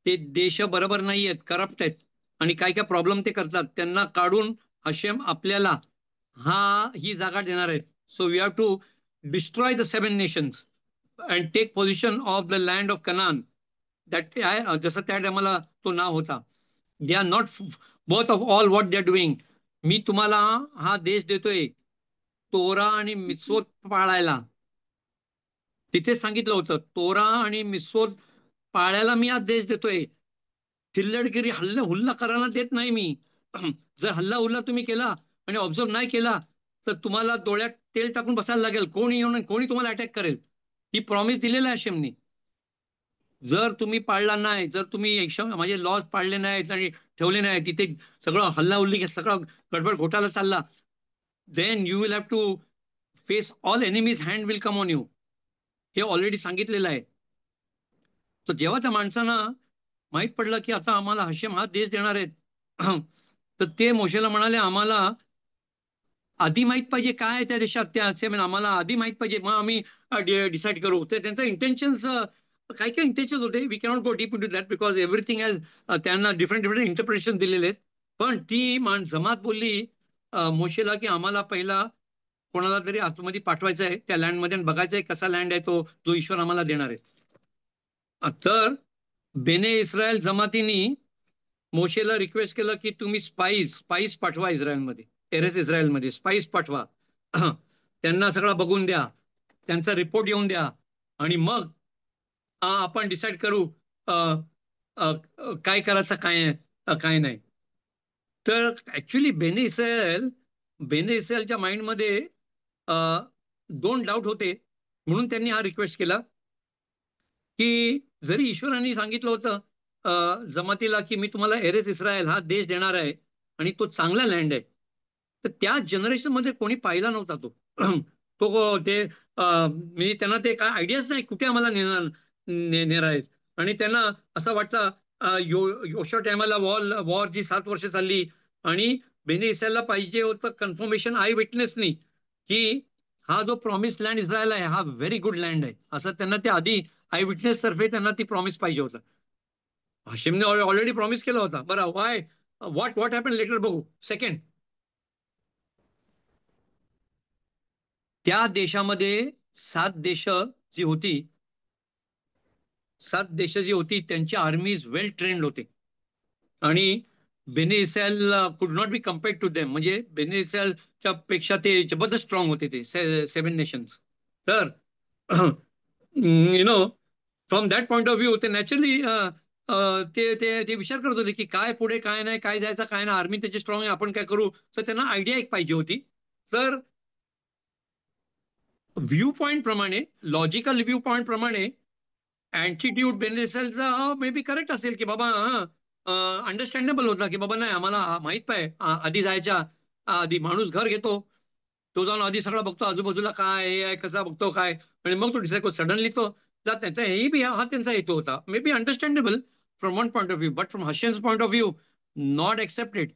ते देश बरोबर नाही आहेत, करप्ट आहेत आणि काय काय प्रॉब्लेम ते करतात. त्यांना काढून हशेम आपल्याला ही जागा देणार आहेत. So we have to destroy the 7 nations and take position of the land of Canaan. That जसं त्या टायमाला तो नाव होता. They are not both of all what they are doing. मी तुम्हाला हा देश देतोय तोरा आणि मिtzvot पाळायला. तिथे सांगितलं होतं तोरा आणि मिtzvot पाळायला मी आज देश देतोय. थिल्लडगिरी हल्ला हुल्ला करायला देत नाही मी. जर हल्ला हुल्ला तुम्ही केला आणि ऑब्झर्व नाही केला तर तुम्हाला डोळ्यात तेल टाकून बसायला लागेल. कोणी येऊन कोणी तुम्हाला अटॅक करेल. ही प्रॉमिस दिलेला आहे हशेमनी. जर तुम्ही पाळला नाही, जर तुम्ही माझे लॉज पाळले नाहीत आणि ठेवले नाही, तिथे सगळं हल्ला हुल्ली सगळं गडबड घोटाळा चालला, then you will have to face all enemies hand will come on you. हे ऑलरेडी सांगितलेलं आहे. तर जेव्हा त्या माणसानं माहित पडलं की आता आम्हाला हशेम हा देश देणार आहेत, तर ते मोशेला म्हणाले आम्हाला आधी माहित पाहिजे काय आहे त्या देशात. त्या आम्हाला आधी माहित पाहिजे, मग आम्ही डिसाईड करू. तर त्यांचं इंटेन्शन्स काय काय इंटेन्शन होते. We cannot go deep in to that because everything has त्यांना डिफरंट डिफरंट इंटरप्रिटेशन दिलेले आहेत. पण ती जमात बोलली मोशेला की आम्हाला पहिला कोणाला तरी आतमध्ये पाठवायचं आहे त्या लँडमध्ये आणि बघायचं आहे कसा लँड आहे तो जो ईश्वर आम्हाला देणार आहे. तर बेने इस्रायल जमातीनी मोशेला रिक्वेस्ट केलं की तुम्ही स्पाईस पाठवा इस्रायलमध्ये, एरेस इस्रायलमध्ये स्पाईस पाठवा. त्यांना सगळं बघून द्या, त्यांचा रिपोर्ट येऊन द्या आणि मग आपण डिसाईड करू काय करायचं काय नाही. तर ऍक्च्युली बेने इस्रायलच्या माइंडमध्ये दोन डाऊट होते. म्हणून त्यांनी हा रिक्वेस्ट केला की जरी ईश्वरांनी सांगितलं होतं जमातीला की मी तुम्हाला एरेस इस्रायल हा देश देणार आहे आणि तो चांगला लँड आहे, तर त्या जनरेशन मध्ये कोणी पाहिला नव्हता तो. तो ते मी त्यांना ते काय आयडियाच नाही कुठे आम्हाला नेणार आहेत. आणि त्यांना असं वाटतं योशा टायमाला वॉर जी 7 वर्ष चालली आणि बेने इस्रायलला पाहिजे होतं कन्फर्मेशन आय विटनेसनी की हा जो प्रॉमिस लँड इस्रायल आहे हा व्हेरी गुड लँड आहे, असं त्यांना ते आधी आय विटनेस तर्फे त्यांना ती प्रॉमिस पाहिजे होता. हशिमने ऑलरेडी प्रॉमिस केला होता. बरं why what what happen later बघू. सेकंड, त्या देशामध्ये 7 देश जी होती, 7 देश जी होती त्यांची आर्मीज वेल ट्रेन्ड होते आणि Bene Israel could not be compared to them. म्हणजे बेने इस्रायलच्या पेक्षा ते जबरदस्त स्ट्रॉंग होते ते 7 नेशन्स. तर know from that point of view ते नॅचरली ते ते ते विचार करत होते की काय पुढे काय नाही, काय जायचं काय नाही, आर्मी त्याची स्ट्रॉंग आहे, आपण काय करू. तर त्यांना आयडिया एक पाहिजे होती. तर व्ह्यू पॉइंट प्रमाणे, लॉजिकल व्ह्यू पॉइंट प्रमाणे अँटिट्यूड बेनेसलचा मे बी करेक्ट असेल की बाबा अंडरस्टँडेबल होता की बाबा नाही आम्हाला माहित पाहिजे आधी जायच्या आधी माणूस घर घेतो, तो जाऊन आधी सगळं बघतो आजूबाजूला काय हे आहे कसा बघतो काय आणि मग तो डिसाईड करतो. सडनली तो जात नाही. तर हेही बी हा त्यांचा हेतू होता. May be understandable from one point of view, but from Hashem's point of view not accepted.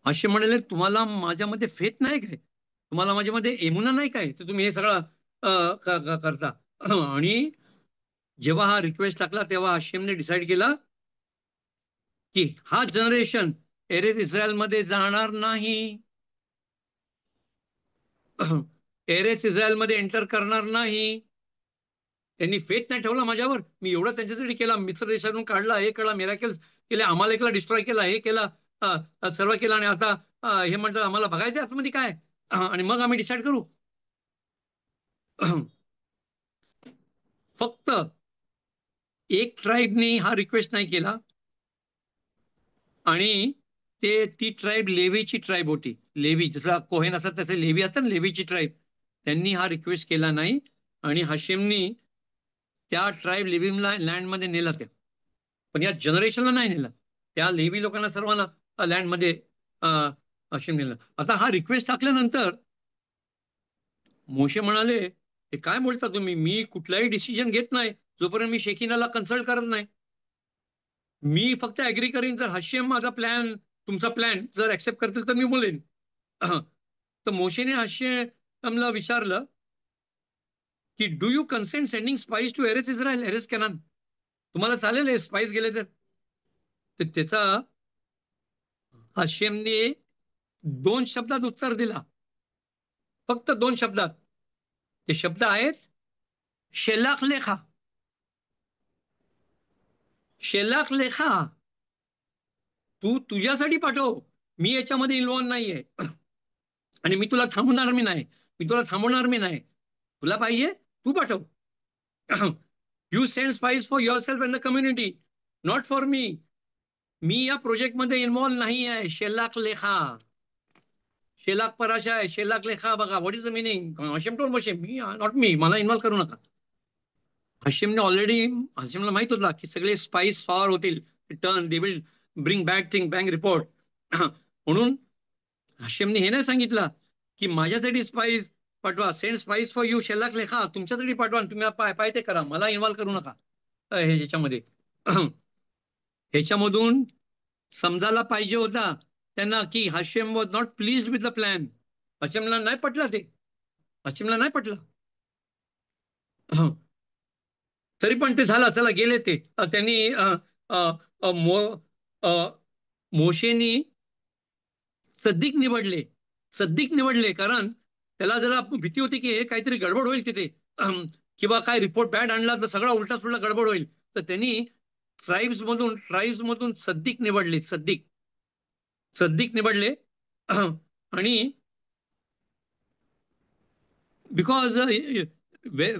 असे म्हणाले तुम्हाला माझ्यामध्ये फेथ नाही काय, तुम्हाला माझ्यामध्ये एमुना नाही काय, तर तुम्ही हे सगळं करता. आणि जेव्हा हा रिक्वेस्ट टाकला तेव्हा हशेमने डिसाईड केला की हा जनरेशन एरेस इस्रायल मध्ये जाणार नाही, एरेस इस्रायल मध्ये एंटर करणार नाही. त्यांनी फेथ नाही ठेवला माझ्यावर. मी एवढं त्यांच्यासाठी केला, मित्र देशातून काढला, हे केला, मिराकल्स केले, आम्हाला एकला डिस्ट्रॉय केला, हे केला, सर्व केला आणि आता हे म्हणतात आम्हाला बघायचं आतमध्ये काय आणि मग आम्ही डिसाईड करू. फक्त एक ट्राईबने हा रिक्वेस्ट नाही केला आणि ती ट्राईब लेवीची ट्राईब होती. लेवी जसं कोहेन असतात तसे लेवी असतात ना, लेवीची ट्राईब. त्यांनी हा रिक्वेस्ट केला नाही आणि हशेमनी त्या ट्राईब लिव्हिंगला लँडमध्ये नेलं त्या. पण या जनरेशनला नाही नेलं. त्या लेवी लोकांना सर्वांना लँडमध्ये हशेम दिलं. आता हा रिक्वेस्ट टाकल्यानंतर मोशे म्हणाले, हे काय बोलता तुम्ही, मी कुठलाही डिसिजन घेत नाही जोपर्यंत मी शेकिनाला कन्सल्ट करत नाही. मी फक्त ऍग्री करीन जर हशेम माझा प्लॅन, तुमचा प्लॅन जर ऍक्सेप्ट करतील तर मी बोलेन. तर मोशेने हशेमला विचारलं की do you consent sending spies to Eretz Israel, Eretz Canaan, तुम्हाला चालेल स्पाइस गेले तर? त्याचा हशेमने 2 शब्दात उत्तर दिला, फक्त 2 शब्दात. ते शब्द आहेत शेलाख लेखा. शेलाख लेखा, तू तुझ्यासाठी पाठव, मी याच्यामध्ये इन्व्हॉल्व नाहीये. आणि मी तुला थांबवणार मी नाही, तुला पाहिजे तू पाठव. You send spies for yourself and the community, not for me. मी या प्रोजेक्टमध्ये इन्व्हॉल्व नाही आहे. शेलाक लेखा, शेलाक पराशा आहे, शेलाक लेखा बघा. What is the meaning? Hashem told Moshe, me not me, मला इन्व्हॉल्व करू नका. हशेमने ऑलरेडी, हशेमला माहित होता की सगळे स्पाइस फॉर होतील, turn they will bring bad thing, bank report. म्हणून हशेमने हे नाही सांगितलं की माझ्यासाठी स्पाइस पाठवा, सेंड स्पाइस फॉर यू शेलाक लेखा, तुमच्यासाठी पाठवा, तुम्ही पाय पाय ते करा, मला इन्व्हॉल्व करू नका ह्याच्यामध्ये. ह्याच्यामधून समजायला पाहिजे होता त्यांना की Hashem was not please with the plan. हशेमला नाही पटलं ते, हशेमला नाही पटलं. तरी पण ते झालं, चला गेले ते. त्यांनी मोशेनी सद्दिक निवडले, सद्दिक निवडले, कारण त्याला जरा भीती होती की हे काहीतरी गडबड होईल तिथे, किंवा काय रिपोर्ट बॅड आणला तर सगळा उलटा सुलटा गडबड होईल. तर त्यांनी ट्राईब्स मधून सद्दिक निवडले, सद्दिक निवडले. आणि because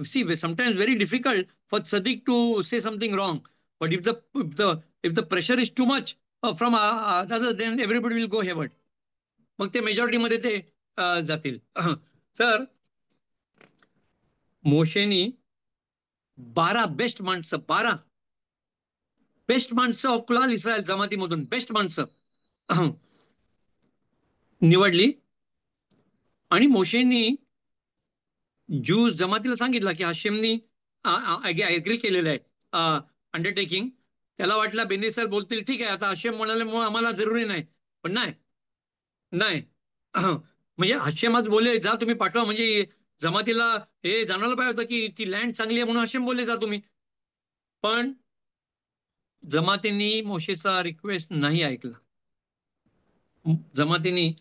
see, sometimes very difficult for Sadiq to say something wrong, but if the pressure is too much from others, then everybody will go hayward. मग ते मेजॉरिटी मध्ये ते जातील. तर मोशेनी 12 बेस्ट माणसं, 12 बेस्ट माणसं ऑफ कुलाल इस्रायल जमातीमधून बेस्ट माणसं निवडली. आणि मोशेनी ज्यूज जमातीला सांगितलं की हशेमनी ऍग्री केलेलं आहे अंडरटेकिंग. त्याला वाटलं बेने सर बोलतील ठीक आहे, आता हशेम म्हणाले आम्हाला जरुरी नाही, पण नाही नाही. म्हणजे हशेम आज बोलले जा तुम्ही पाठवा, म्हणजे जमातीला हे जाणायला पाहिजे होतं की ती लँड चांगली आहे म्हणून हशेम बोलले जा तुम्ही. पण जमातींनी मोशेचा रिक्वेस्ट नाही ऐकला, जमातींनी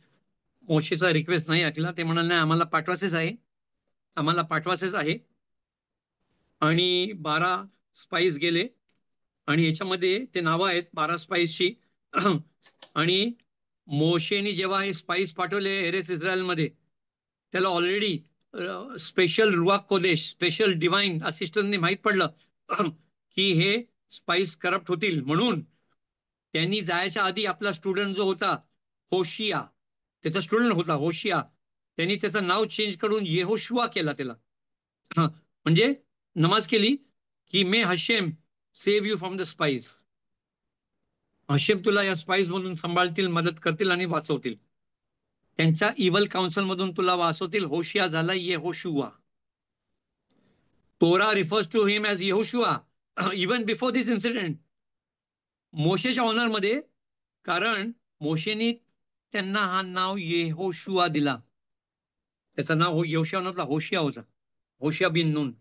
मोशेचा रिक्वेस्ट नाही ऐकला. ते म्हणाले नाही, आम्हाला पाठवायचेच आहे, आम्हाला पाठवायचेच आहे. आणि 12 स्पाइस गेले आणि याच्यामध्ये ते नावं आहेत 12 स्पाइसची. आणि मोशेनी जेव्हा हे स्पाइस पाठवले एरेस इस्रायलमध्ये, त्याला ऑलरेडी स्पेशल रुआक कोदेश, स्पेशल डिवाइन असिस्टंटने माहीत पडलं की हे स्पाइस करप्ट होतील. म्हणून त्यांनी जायच्या आधी आपला स्टुडंट जो होता होशिया, त्याचा स्टुडंट होता होशिया, त्यांनी त्याचं नाव चेंज करून येहोशुआ केला त्याला. म्हणजे नमाज केली की may Hashem save you from the spies, Hashem तुला या स्पाइस मधून सांभाळतील, मदत करतील आणि वाचवतील, त्यांच्या इव्हल काउन्सिल मधून तुला वाचवतील. होशिया झाला Yehoshua. Torah refers to him as Yehoshua even before this incident, मोशेच्या ऑनर मध्ये. कारण मोशेनी त्यांना हा नाव येहोशुआ दिला. त्याचं नाव येहोशुआ नव्हता, होशिया होता, होशिया बिन नून.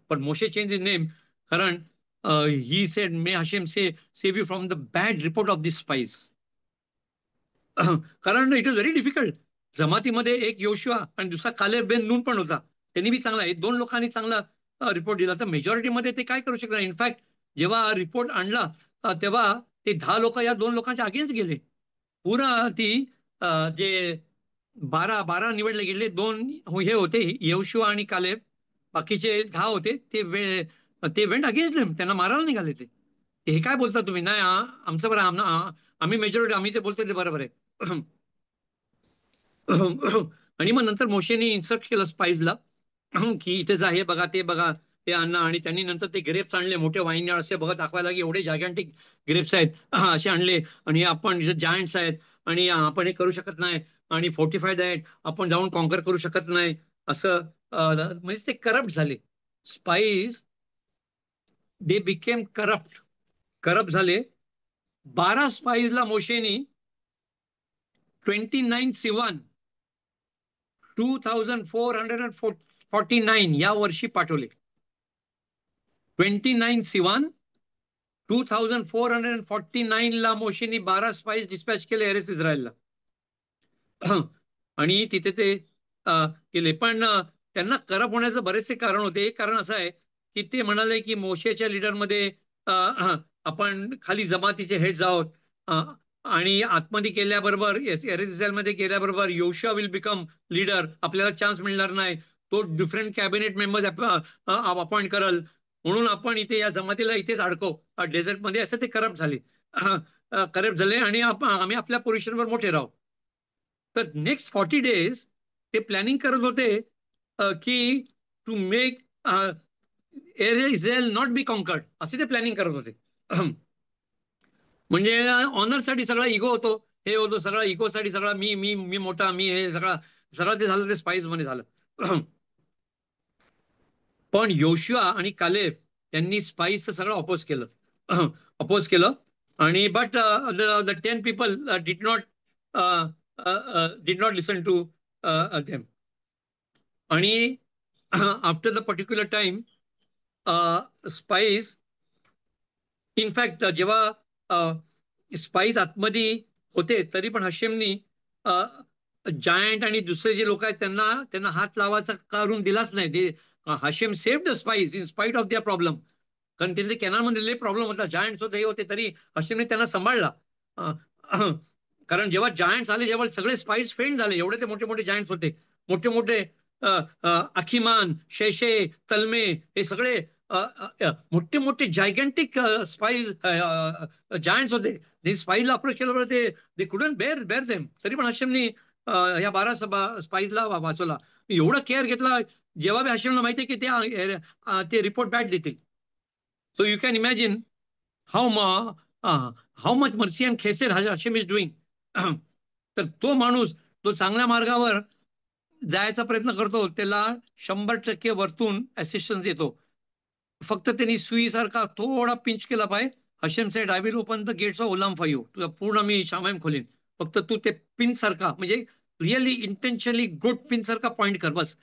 पण मोशे चेंज हिज नेम, कारण he said may Hashem save you from the bad report of this spice. कारण इट इज व्हेरी डिफिकल्ट. जमातीमध्ये एक योशुआ आणि दुसरा कालेब बेन नून पण होता, त्यांनी बी चांगला, 2 लोकांनी चांगला रिपोर्ट दिला. तर मेजॉरिटीमध्ये ते काय करू शकणार? इनफॅक्ट जेव्हा रिपोर्ट आणला तेव्हा ते 10 लोक या 2 लोकांच्या अगेन्स्ट गेले. पुरा ती जे 12 निवडले गेले, 2 हे होते येहोशुआ आणि कालेब, बाकीचे 10 होते ते वेंट अगेन्स्ट देम, त्यांना मारायला निघाले. ते हे काय बोलता तुम्ही? नाही आमचं बरं, आम्ही मेजॉरिटी, आम्ही जे बोलतोय ते बरोबर आहे. आणि मग नंतर मोशेनी इन्स्ट्रक्ट केलं स्पाइसला की इथे जा, हे बघा ते बघा, हे आणा, आणि त्यांनी नंतर ते ग्रेप्स आणले मोठे वाईन असे बघत दाखवायला की एवढे जायगॅन्टिक ग्रेप्स आहेत असे आणले, आणि आपण जायंट्स आहेत आणि आपण हे करू शकत नाही, आणि फोर्टिफाईड आहेत, आपण जाऊन कॉन्कर करू शकत नाही, असं म्हणजे ते करप्ट झाले. स्पाईस दे बिकेम करप्ट झाले. 12 स्पाईजला मोशेनी 29 सिवान 2449 या वर्षी पाठवले. 29 सिवान 2449 ला मोशेनी 12 स्पाईस डिस्पॅच केले एरेस इस्रायलला. आणि तिथे ते केले. पण त्यांना करप्ट होण्याचं बरेचसे कारण होते. एक कारण असं आहे की ते म्हणाले की मोशेच्या लीडरमध्ये आपण खाली जमातीचे हेड्स आहोत, आणि आतमध्ये गेल्याबरोबर मध्ये गेल्याबरोबर योशुआ विल बिकम लीडर, आपल्याला चान्स मिळणार नाही, तो डिफरंट कॅबिनेट मेंबर्स अपॉइंट करल, म्हणून आपण इथे या जमातीला इथेच अडकव डेझर्टमध्ये, असं ते करप्ट झाले. आणि आम्ही आपल्या पोझिशनवर मोठे राहू. तर नेक्स्ट 40 days ते प्लॅनिंग करत होते की to make Israel not be conquered, असे ते प्लॅनिंग करत होते. म्हणजे ऑनरसाठी सगळा इगो होतो, हे होतो सगळा इगोसाठी, सगळा मी मी मी मोठा, मी हे सगळं सगळं ते झालं, ते स्पाईस मध्ये झालं. पण योशुआ आणि कालेब त्यांनी स्पाईसचं सगळं अपोज केलं. आणि but the 10 people did not listen to them. आणि after the particular time spies, in fact जेव्हा स्पाईस आतमध्ये होते तरी पण हशेमनी जायंट आणि दुसरे जे लोक आहेत त्यांना त्यांना हात लावायचा करून दिलाच नाही. Hashem saved the spies in spite of their problem. कारण त्यांनी कॅनालमध्ये प्रॉब्लेम होता, जायंट्स होते, हे होते, तरी हशेमने त्यांना सांभाळला. कारण जेव्हा जायंट्स आले, जेव्हा सगळे स्पाईस फेंड झाले, एवढे ते मोठे मोठे जायंट्स होते, मोठे मोठे अखिमान, शेशे, तलमे, हे सगळे मोठे मोठे जायगॅन्टिक स्पाईस जायंट्स होते. ते स्पाईसला अप्रोच केल्यावर ते कुडंट बेअर देम, तरी पण हशेमनी या 12 स्पाईसला वाचवला. एवढं केअर घेतला, जेव्हा बी हशेमला माहिती की ते रिपोर्ट बॅक देतील. So you can imagine how much mercy and chesed Hashem is doing. तर तो माणूस तो चांगल्या मार्गावर जायचा प्रयत्न करतो, त्याला 100% वरतून असिस्टन्स येतो. फक्त त्यांनी सुईसारखा थोडा पिंच केला पाहिजे. Hashem said I will open the gates of olam for you, तुझा पूर्ण मी शामायम खोलीन, फक्त तू ते पिन सारखा, म्हणजे रिअली इंटेन्शनली गुड पिन सारखा पॉइंट कर बस.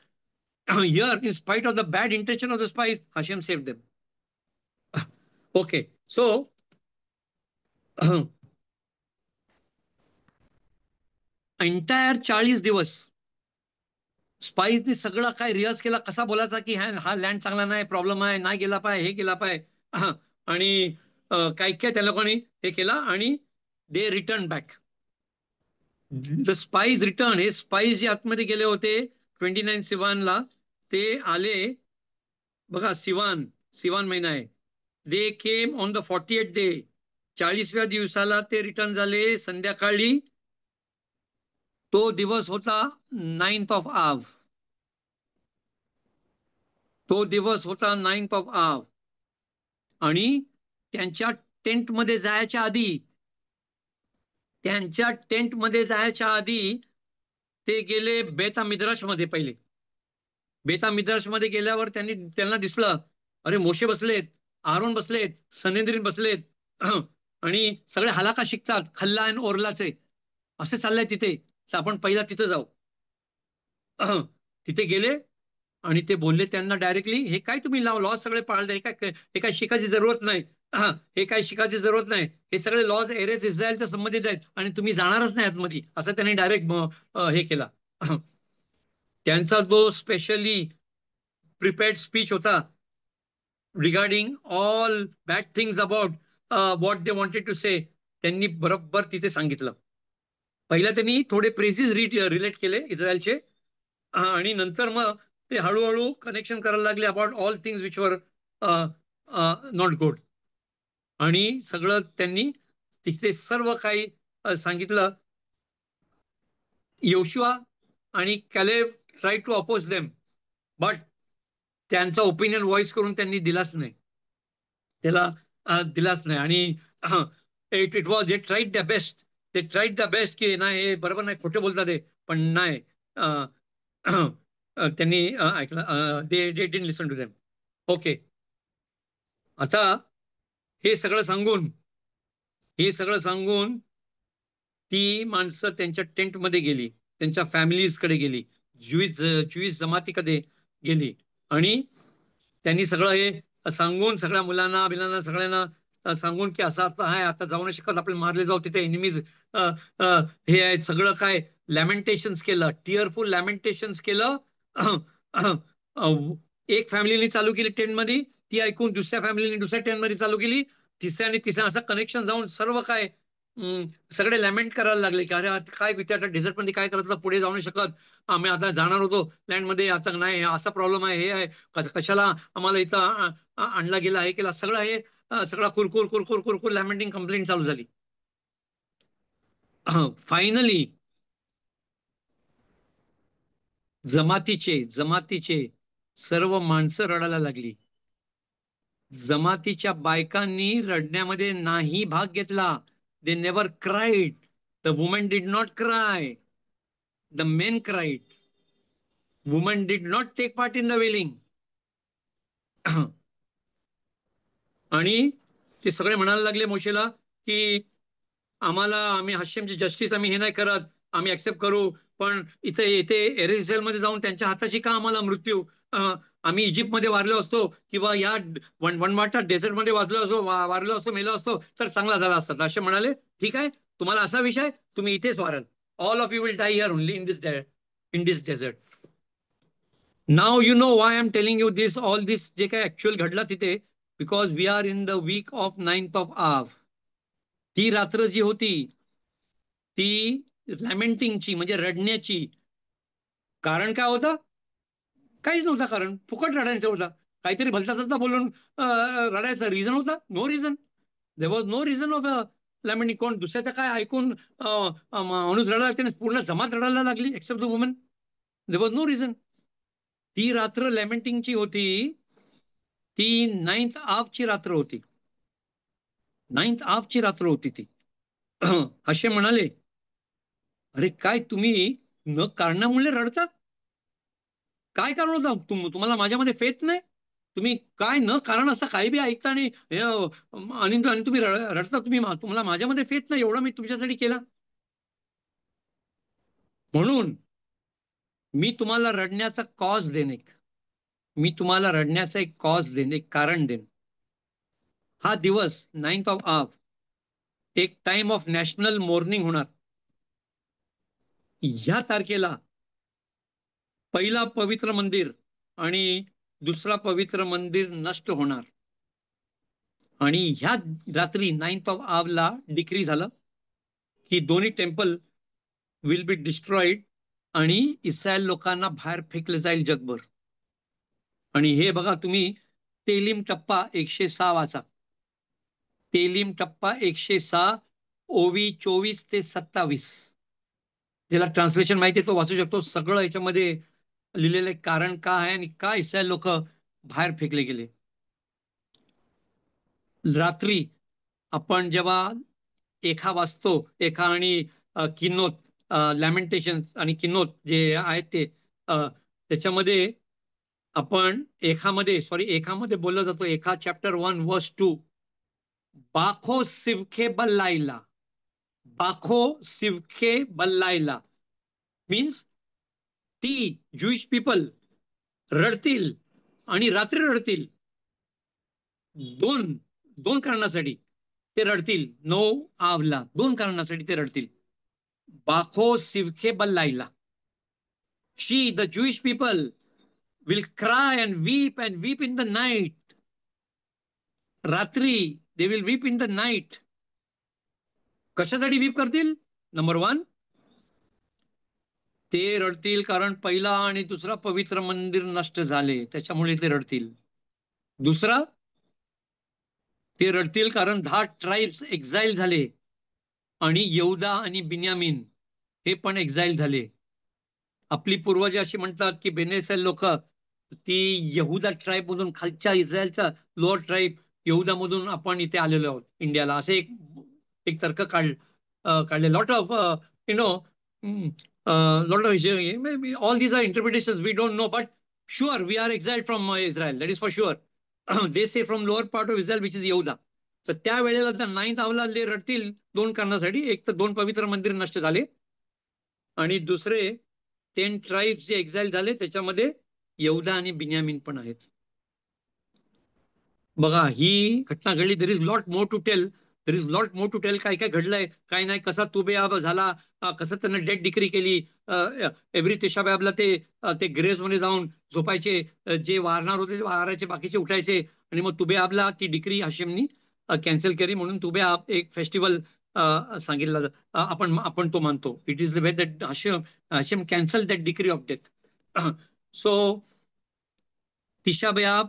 Here in spite of the bad intention of the spies, Hashem saved them. Okay, so entire 40 दिवस स्पाईसने सगळं काय रिहर्स केला, कसा बोलायचा की हा लँड चांगला नाही, प्रॉब्लेम आहे, नाही गेला पाहिजे, हे गेला पाहिजे. आणि काय काय त्या लोकांनी हे केला, आणि they return back. The spies return, हे स्पाईस जे आतमध्ये गेले होते 29 सिवानला, ते आले बघा, सिवान महिना आहे. They came on the 48th day, 40व्या दिवसाला ते रिटर्न झाले संध्याकाळी. तो दिवस होता 9th ऑफ आव. तो दिवस होता 9th ऑफ आव. आणि त्यांच्या टेंटमध्ये जायच्या आधी, ते गेले बेता मिद्राश मध्ये. पहिले बेता मिद्राश मध्ये गेल्यावर त्यांना दिसलं, अरे मोशे बसलेत, आरोन बसलेत, सनेद्रीन बसलेत, आणि सगळे हलाका शिकतात खल्ला आणि ओरलाचे, असे चाललंय तिथे, आपण पहिला तिथे जाऊ. तिथे गेले आणि ते बोलले त्यांना डायरेक्टली, हे काय तुम्ही लॉज सगळे पाळले, हे काय शिकायची जरूरत नाही, हे काय शिकायची जरूरत नाही, हे सगळे लॉज एरेस इस्रायलच्या संबंधित आहेत आणि तुम्ही जाणारच नाही आतमध्ये, असं त्यांनी डायरेक्ट हे केला. त्यांचा जो स्पेशली प्रिपेअर्ड स्पीच होता regarding all bad things about what they wanted to say, त्यांनी बरोबर तिथे सांगितलं. पहिला त्यांनी थोडे प्रेझिस रिलेट केले इस्रायलचे, आणि नंतर मग ते हळूहळू कनेक्शन करायला लागले about all things which were not good. आणि सगळं त्यांनी तिथे सर्व काही सांगितलं. योशुआ आणि Caleb try to oppose them, but त्यांचा ओपिनियन व्हॉइस करून त्यांनी दिलाच नाही, त्याला दिलाच नाही. आणि it it was, they tried the best, ते ट्राईड द बेस्ट की नाही हे बरोबर नाही, खोटे बोलतात ते, पण नाही, त्यांनी ऐकलं, they didn't listen to them. Okay. आता हे सगळं सांगून, हे सगळं सांगून ती माणसं त्यांच्या टेंटमध्ये गेली, त्यांच्या फॅमिलीजकडे गेली, ज्युईश जमातीकडे गेली, आणि त्यांनी सगळं हे सांगून, सगळ्या मुलांना बिलांना सगळ्यांना सांगून की असं असं आहे, आता जाऊ नाही शकत, आपण मारले जाऊ, तिथे एनिमीज हे आहेत, सगळं काय लॅमेंटेशन्स केलं, टीअरफुल लॅमेंटेशन्स केलं. एक फॅमिलीने चालू केली टेंटमध्ये, ती ऐकून दुसऱ्या फॅमिलीने दुसऱ्या टेंटमध्ये चालू केली, तिसऱ्या आणि तिसऱ्या, असं कनेक्शन जाऊन सर्व काय सगळे लॅमेंट करायला लागले की अरे काय त्या डेझर्ट मध्ये काय करायचं, पुढे जाऊ नाही शकत, आम्ही आता जाणार होतो लँडमध्ये, आता नाही, असा प्रॉब्लेम आहे, हे आहे, कशाला आम्हाला इथं आणला गेला, हे केला, सगळं हे सगळा कुरकुर कुरकुर कुरकुर लॅमेंटिंग कंप्लेंट चालू झाली. फायनली जमातीचे सर्व माणसं रडायला लागली. जमातीच्या बायकांनी रडण्यामध्ये नाही भाग घेतला. They never cried. The woman did not cry. The men cried. Woman did not take part in the wailing. आणि ते सगळे म्हणायला लागले मोशेला की आम्ही हशेमची जस्टिस आम्ही हे नाही करत, आम्ही ऍक्सेप्ट करू, पण इथे एरेझेल मध्ये जाऊन त्यांच्या हाताची का आम्हाला मृत्यू, आम्ही इजिप्तमध्ये वारलो असतो किंवा या वनवाटा डेझर्टमध्ये वारलो असतो, मेलो असतो तर चांगला झाला असता. असे म्हणाले, ठीक आहे, तुम्हाला असा विषय, तुम्ही इथेच वाराल, all of you will dye here only in this dessert. Now you know Y I am telling you this, all दिस जे काय ऍक्च्युअल घडला तिथे, because we are in the weak of 9th of आव. ती रात्र जी होती ती लॅमेंटिंगची, म्हणजे रडण्याची, कारण काय होतं, काहीच नव्हतं कारण, फुकट रडायचं होता, काहीतरी भलता सलता बोलून रडायचं, रिझन होता, no reason, there was no reason of lamenting. कोण दुसऱ्याचं काय ऐकून माणूस रडायला लागते, पूर्ण जमात रडायला लागली except the woman, there was no reason. ती रात्र लॅमेंटिंगची होती, ती 9th ऑफची रात्र होती, 9th ऑफची रात्र होती ती. असे म्हणाले, अरे काय तुम्ही न कारणामुळे रडता, काय कारण होतं, तुम्हाला माझ्यामध्ये फेथ नाही, तुम्ही काय न कारण असं काही बी ऐकता आणि आणि तुम्ही रडता, तुम्हाला माझ्यामध्ये फेथ नाही, एवढं मी तुमच्यासाठी केला, म्हणून मी तुम्हाला रडण्याचा कॉज देणे, मी तुम्हाला रडण्याचा एक कॉज देणे, एक कारण देणे. हा दिवस 9th ऑफ आव एक टाइम ऑफ नॅशनल मॉर्निंग होणार. ह्या तारखेला पहिला पवित्र मंदिर आणि दुसरा पवित्र मंदिर नष्ट होणार, आणि ह्या रात्री 9th ऑफ आवला डिक्री झालं की दोन्ही टेम्पल विल बी डिस्ट्रॉइड आणि इस्रायल लोकांना बाहेर फेकलं जाईल जगभर. आणि हे बघा तुम्ही, तेलीम टप्पा 106 वाचा, तेलीम टप्पा 106, ओवी 24 ते 27, ज्याला ट्रान्सलेशन माहिती आहे तो वाचू शकतो. सगळं याच्यामध्ये लिहिलेलं कारण का आहे आणि का इस्रायल लोक बाहेर फेकले गेले. रात्री आपण जेव्हा एका वाचतो, एका आणि किन्नोत, लॅमेंटेशन आणि किन्नोत जे आहेत ते, त्याच्यामध्ये आपण एकामध्ये बोललं जातो, एका चॅप्टर 1 वर्स 2, बाखो सिवखे बल्लायला, बाखो सिवखे बल्लायला, मीन्स ती ज्युइश पीपल रडतील आणि रात्री रडतील, दोन दोन कारणासाठी ते रडतील. नो आवला, दोन कारणासाठी ते रडतील. बाखो सिवखे बल्लायला, शी the Jewish people will cry and weep in the night. रात्री they will weep in the night. कशासाठी वीप करतील? नंबर 1, ते रडतील कारण पहिला आणि दुसरा पवित्र मंदिर नष्ट झाले, त्याच्यामुळे ते रडतील. दुसरा, ते रडतील कारण 10 ट्राइब्स एक्झाईल झाले आणि यहूदा आणि बिन्यामीन हे पण एक्झाईल झाले. आपली पूर्वजे अशी म्हणतात की बेनेसेल लोक ती यहुदा ट्राईब मधून, खालच्या इस्रायलचा लोअर ट्राईब यहुदामधून आपण इथे आलेलो आहोत इंडियाला, असे एक एक तर्क काढले. Lot of you know lot of all these are interpretations, we don't know, but sure we are exiled from Israel, that is for sure. They say from lower part of Israel which is Yehuda. तर त्या वेळेला त्या 9th आवला ते रडतील दोन कारणासाठी. एक तर 2 पवित्र मंदिर नष्ट झाले, आणि दुसरे 10 ट्राईब्स जे एक्झाईल झाले त्याच्यामध्ये यहुदा आणि बिन्यामीन पण आहेत. बघा, ही घटना घडली. There is lot more to tell, there is lot more to tell. काय काय घडलंय, काय नाही, कसा तुबेआब झाला, कसं त्यानं डेथ डिक्री केली. एव्हरी तेशाब्याबला ते ग्रेव्ह मध्ये जाऊन झोपायचे, जे वारणार होते ते वारायचे, बाकीचे उठायचे, आणि मग तुबेआबला ती डिक्री हशेमनी कॅन्सल केली. म्हणून तुबेआब एक फेस्टिवल सांगितलं, आपण तो मानतो. It is the way that Hashem cancel that decree of death. So Tisha B'Av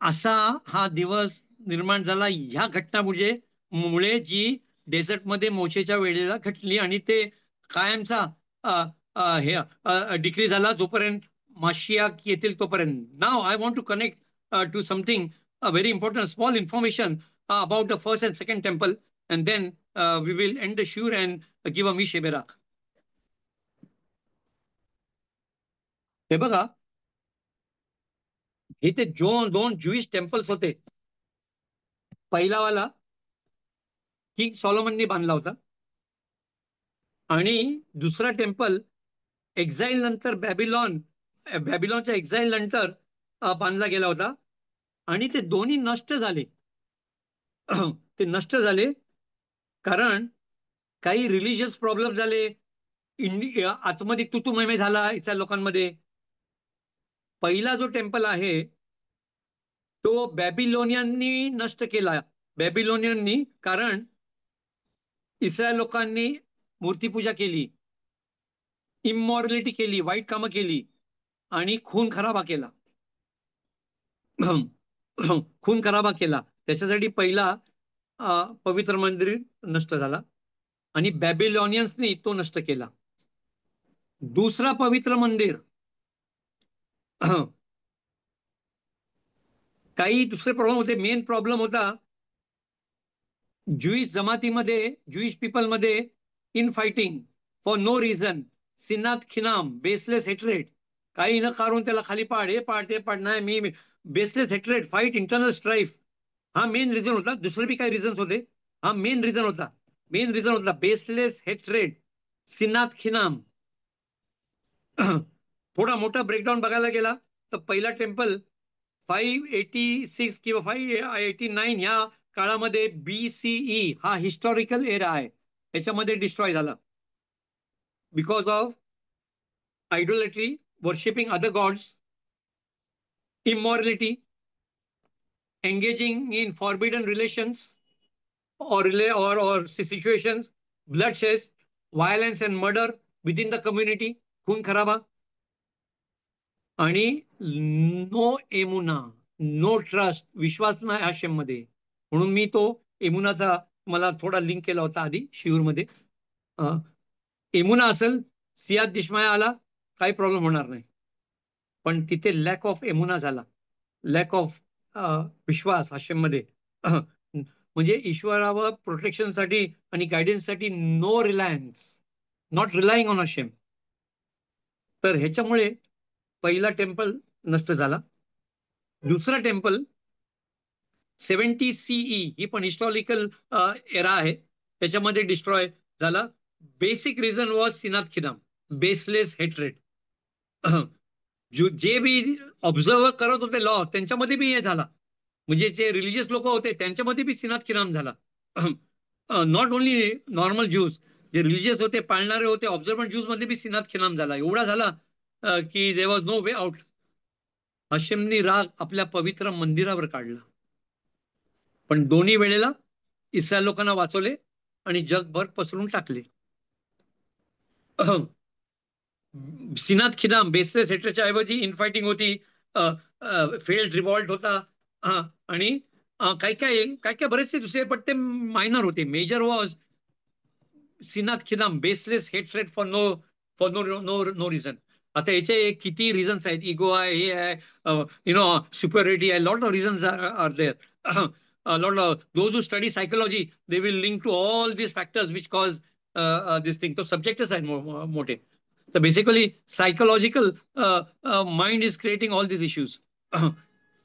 असा हा दिवस निर्माण झाला ह्या घटनामुळे जी डेझर्टमध्ये मोशेच्या वेळेला घटली, आणि ते कायमचा हे डिक्री झाला जोपर्यंत माशिया येतील तोपर्यंत. Now I want to connect to something very important, small information about the first and second temple, and then we will end the shiur and give a mi sheberach. हे बघा, हे ते दोन Jewish temples होते. पहिलावाला king सॉलोमननी बांधला होता, आणि दुसरा टेम्पल एक्झाईल नंतर बॅबिलॉनच्या एक्झाईल नंतर बांधला गेला होता, आणि ते दोन्ही नष्ट झाले. ते नष्ट झाले कारण काही रिलिजियस प्रॉब्लेम झाले. आतमध्ये तुतुमैमे झाला इस्रायल लोकांमध्ये. पहिला जो टेम्पल आहे तो बॅबिलोनियननी नष्ट केला. बॅबिलोनियननी, कारण इस्रायल लोकांनी मूर्तीपूजा केली, इमॉरलिटी केली, वाईट कामं केली, आणि खून खराबा केला. खून खराबा केला, त्याच्यासाठी पहिला पवित्र मंदिर नष्ट झाला, आणि बॅबिलॉनियन्सनी तो नष्ट केला. दुसरा पवित्र मंदिर काही दुसरे प्रॉब्लेम होते. मेन प्रॉब्लेम होता ज्युईश जमातीमध्ये, ज्युईश पीपलमध्ये, in fighting for no reason, sinat chinam, baseless hatred. काही न कारण त्याला खाली पाड, हे पाड, ते पाड, नाही मी बेसलेस हेट्रेड, फाईट, इंटरनल स्ट्राईफ, हा मेन रिझन होता. दुसरे बी काही रिझन्स होते, हा मेन रिझन होता. मेन रिझन होता बेसलेस हेट्रेड, सिनात खिनाम. थोडा मोठा ब्रेकडाऊन बघायला गेला तर पहिला टेम्पल 586 किंवा 589 ह्या काळामध्ये BCE, हा हिस्टॉरिकल एरा आहे, याच्यामध्ये डिस्ट्रॉय झाला because of idolatry, worshipping other gods, immorality, engaging in forbidden relations or situations, bloodshed, violence and murder within the community, खून खराबा, आणि नो एमुना, नो ट्रस्ट, विश्वास नाही आशेम मध्ये. म्हणून मी तो एमुनाचा मला थोडा लिंक केला होता आधी शिऊरमध्ये. एमुना असेल, सियाद दिशमाया आला, काही प्रॉब्लेम होणार नाही. पण तिथे लॅक ऑफ एमुना झाला, लॅक ऑफ विश्वास आशेम मध्ये. म्हणजे ईश्वरावर प्रोटेक्शनसाठी आणि गायडन्ससाठी no reliance, not relying on Hashem. तर ह्याच्यामुळे पहिला टेम्पल नष्ट झाला. दुसरा टेम्पल 70 CE, ही पण हिस्टॉरिकल एरा आहे, त्याच्यामध्ये डिस्ट्रॉय झाला. बेसिक रिझन वॉज सिनात खिदाम, बेसलेस हेट्रेड. जे बी ऑब्झर्व करत होते लॉ त्यांच्यामध्ये बी हे झाला, म्हणजे जे रिलिजियस लोक होते त्यांच्यामध्ये बी सिनात खिदाम झाला. नॉट ओनली नॉर्मल ज्यूज, जे रिलिजियस होते, पाळणारे होते, ऑब्झर्वंट ज्यूज मध्ये बी सिनात खिदाम झाला. एवढा झाला की there was no way out. हशेमनी राग आपल्या पवित्र मंदिरावर काढला, पण दोन्ही वेळेला इस्रायल लोकांना वाचवले आणि जगभर पसरून टाकले. सिनात खिदाम, बेसलेस हेट्रेडच्या ऐवजी इनफायटिंग होती, फेल्ड रिव्हॉल्ट होता, आणि काही काय बरेचसे दुसरे, पण ते मायनर होते. मेजर वॉज सिनात खिदाम, baseless hatred for no reason. आता याचे किती रिझन्स आहेत, इगो आहे, हे आहे, सुपरियरिटी आहे, lot of reasons are there. Lot of those who study psychology they will link to all this factors which cause this thing. तो सब्जेक्टच आहे मोठे. तर basically psychological mind is creating all this issues.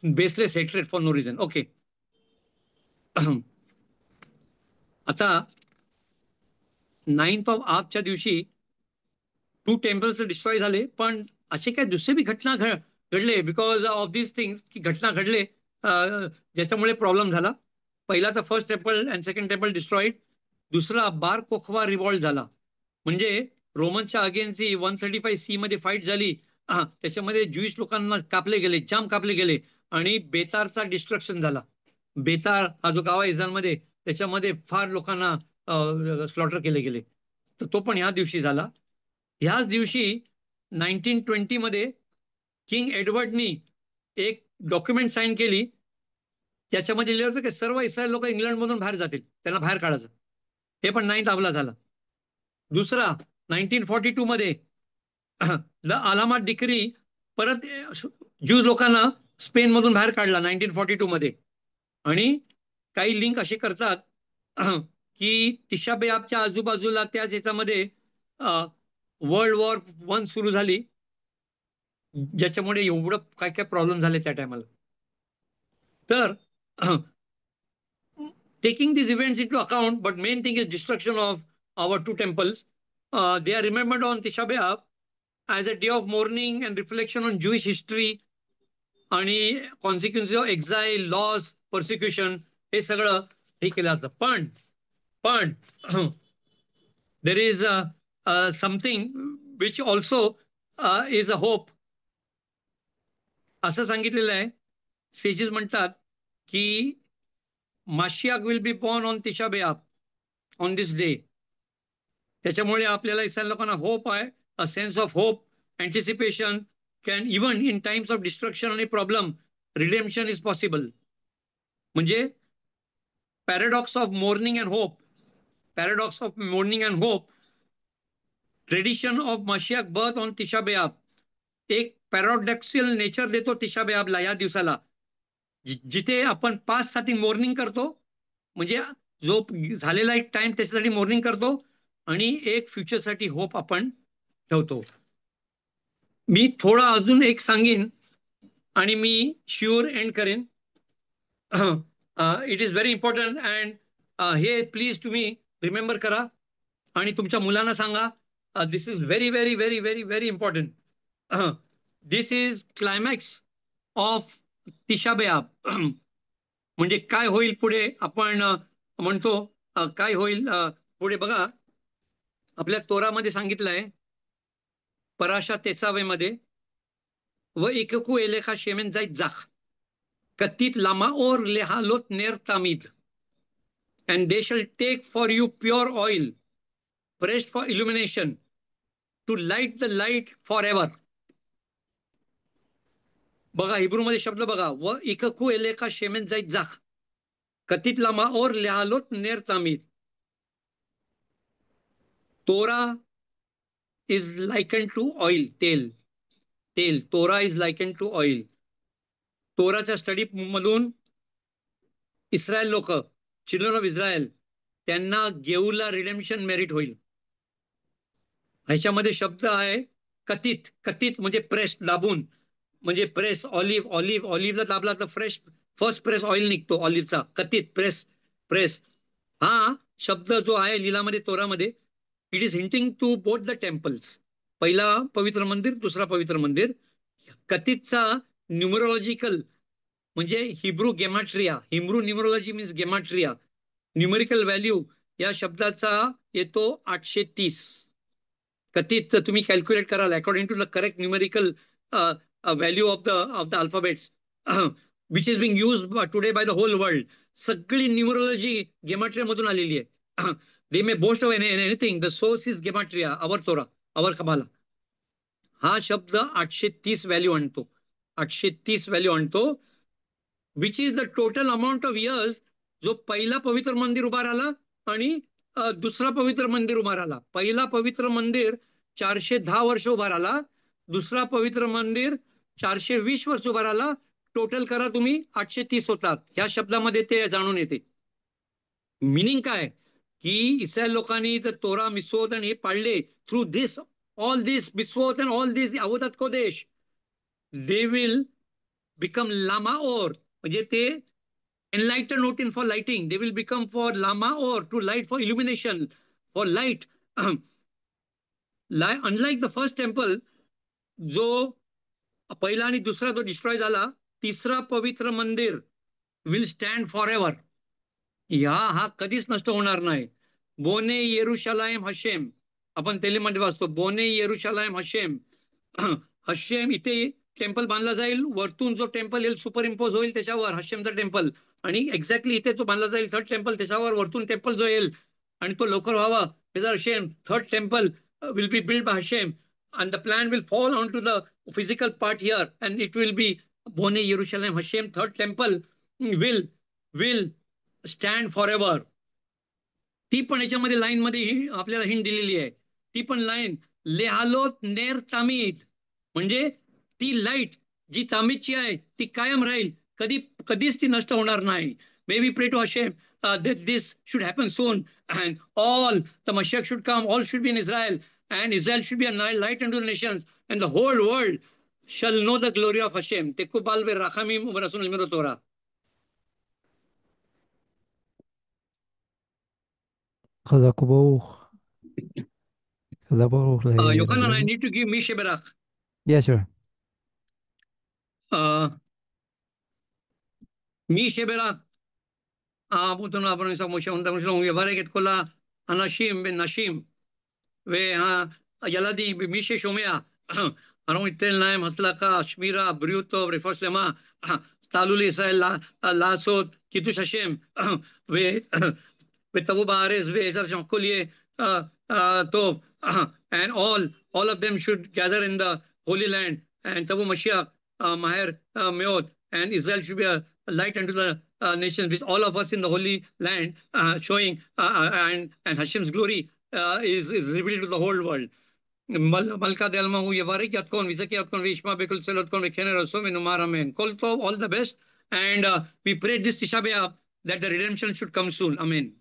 Baseless hatred for no reason. Okay. आता 9th of आर्कच्या दिवशी 2 temples destroy झाले, पण असे काही दुसरे बी घटना घडले बिकॉज ऑफ दिस थिंग्स, की घटना घडले ज्याच्यामुळे प्रॉब्लेम झाला. पहिला तर first temple and second temple destroyed. दुसरा बार कोखवा रिव्हॉल्ट झाला, म्हणजे रोमनच्या अगेन्स्ट 135 मध्ये फाईट झाली. त्याच्यामध्ये ज्युइश लोकांना कापले गेले, जाम कापले गेले, आणि बेतारचा डिस्ट्रक्शन झाला. बेतार हा जो गाव आहे इस्रायलमध्ये, त्याच्यामध्ये फार लोकांना स्लॉटर केले गेले. तर तो पण ह्या दिवशी झाला. ह्याच दिवशी 1920 मध्ये किंग एडवर्डनी एक डॉक्युमेंट साईन केली. त्याच्यामध्ये लिहिलं होतं की सर्व इस्रायल लोक इंग्लंडमधून बाहेर जातील, त्यांना बाहेर काढायचं. हे पण 9th आपला झाला. दुसरा 1942 मध्ये द अलामा डिक्री, परत ज्यूज लोकांना स्पेन मधून बाहेर काढला 1942 मध्ये. आणि काही लिंक असे करतात की तिशा बेआबच्या आजूबाजूला त्याच याच्यामध्ये वर्ल्ड वॉर 1 सुरू झाली, ज्याच्यामुळे एवढं काय काय प्रॉब्लेम झाले त्या टायमाला. तर taking these events into account, but main thing is destruction of our 2 temples. They are remembered on Tisha B'Av as a day of mourning and reflection on Jewish history आणि consequences of exile, loss, persecution, हे सगळं हे केलं जातं. पण there is something which also is a hope. असं सांगितलेलं आहे, सेजेस म्हणतात की Mashiach will be born on Tisha B'Av, on this day. त्याच्यामुळे आपल्याला इस्रायल लोकांना होप आहे, a sense of hope, anticipation, can even in times of destruction आणि प्रॉब्लेम रिडेम्पशन इज पॉसिबल. म्हणजे paradox of mourning and hope, paradox of mourning and hope, tradition of Mashiach birth on Tisha B'Av, एक paradoxical nature देतो तिशा बेआबला, या दिवसाला, जिथे आपण past साठी morning करतो, म्हणजे जो झालेला एक टाइम त्याच्यासाठी मॉर्निंग करतो, आणि एक फ्युचरसाठी होप आपण ठेवतो. मी थोडा अजून एक सांगेन आणि मी शुअर एंड करेन. It is very important and हे प्लीज तुम्ही रिमेंबर करा आणि तुमच्या मुलांना सांगा. This is very very very very very important. This is climax of Tisha B'Av. म्हणजे काय होईल पुढे आपण म्हणतो, काय होईल पुढे बघा. आपल्या तोरामध्ये सांगितलंय, पराशा 23 मध्ये, व एककू एलेखा शेमेन जाईत जाख कतीत लामाओर लेहालोत Ner तामीद, and they shall take for you pure oil pressed for illumination to light the light forever. बघा हिब्रू मध्ये शब्द बघा, व एककू एलेखा शेमेन जाईत जाख कतीत लामाओर लेहालोत नेर तामीद. तोरा is likened to oil, तेल. तोरा is likened to oil. तोराच्या स्टडी मधून इस्रायल लोक, चिल्ड्रन ऑफ इस्रायल, त्यांना गेऊला रिडेम्पशन मेरिट होईल. ह्याच्यामध्ये शब्द आहे कथित. कथित म्हणजे प्रेस, दाबून, म्हणजे प्रेस. ऑलिव्हला दाबला तर फर्स्ट प्रेस ऑइल निघतो ऑलिव्हचा. कथित प्रेस. हा शब्द जो आहे लीलामध्ये, तोरामध्ये, it is hinting to both the temples. पहिला पवित्र मंदिर, दुसरा पवित्र मंदिर. कथितचा न्यूमरोलॉजिकल म्हणजे Hebrew gematria, Hebrew numerology means gematria, numerical value या शब्दाचा येतो 830. कथित तुम्ही कॅल्क्युलेट कराल according to the correct numerical value of the alphabets which is being use today by the whole world. सगळी न्यूमरोलॉजी गेमाट्रिया मधून आलेली आहे. They may boast of anything, the source is गेमाट्रिया, our तोरा, अवर कबाला. हा शब्द 830 value आणतो, 830 value आणतो, which is the total amount of years जो पहिला पवित्र मंदिर उभा राहिला आणि दुसरा पवित्र मंदिर उभा राहिला. पहिला पवित्र मंदिर 410 वर्ष उभा राहिला, दुसरा पवित्र मंदिर 420 वर्ष उभा राहिला. टोटल करा तुम्ही 830 होतात. ह्या शब्दामध्ये ते जाणून येते. मिनिंग काय की इस्रायल लोकांनी जर तोरा मिसवत आणि हे पाळले थ्रू दिस ऑल दिस मिसवत अँड ऑल दिस अवोतात कोदेश दे विल बिकम लामाओर म्हणजे ते enlighten not in for lighting they will become for lama or to light for illumination for light unlike the first temple जो पहिला आणि दुसरा जो डिस्ट्रॉय झाला तिसरा पवित्र मंदिर विल स्टँड फॉर एव्हर हा कधीच नष्ट होणार नाही. बोने येरुशलाम हशेम आपण तेलीमध्ये वाचतो बोने येरुशलाम हशेम हशेम इथे टेम्पल बांधला जाईल वरतून जो टेम्पल येईल सुपर इम्पोज होईल त्याच्यावर हशेमचा टेम्पल आणि एक्झॅक्टली इथे जो बांधला जाईल थर्ड टेम्पल त्याच्यावर वरतून टेम्पल जो येईल आणि तो लवकर व्हावा Hashem third temple will be build by Hashem and the plan will fall onto the physical part here and it will be Bone Jerusalem Hashem third temple will stand forever. ती पण याच्यामध्ये line मध्ये आपल्याला hint दिलेली आहे. ती पण line लेहालोत Ner तामीद म्हणजे ती लाईट जी तामीदची आहे ती कायम राहील कधीच ती नष्ट होणार नाही. May we pray to Hashem that this should happen soon and all the Mashiach should come all should be in Israel and Israel should be a light unto the nations and the whole world shall know the glory of Hashem. Tekubal be rachamim u'berasun el Torah. חזק וברוך. חזק וברוך Yochanan, I לרבנו. need to give Mishe Berach. Yeah, sure. Mishe Berach. בוטון אברהם יצחק משה ונדב שלום, הוא יברך את כל האנשים ונשים והילדים ומי ששומע, אנחנו ניתן להם הצלחה, שמירה, בריאות טוב, רפואה שלמה, תעלו לישראל לעשות קידוש השם ותבואו בארץ ועזר שם הכל יהיה טוב, and all of them should gather in the holy land and תבוא משיח מהר מאוד and Israel should be a light unto the nations with all of us in the holy land showing and Hashem's glory is revealed to the whole world. מלכה דלמה הוא יברך יתכון ויזכה יתכון וישמע בקול צל יתכון וכן רסו ונאמר אמן. כל טוב, all the best and we pray this Tisha B'Av that the redemption should come soon. Amen.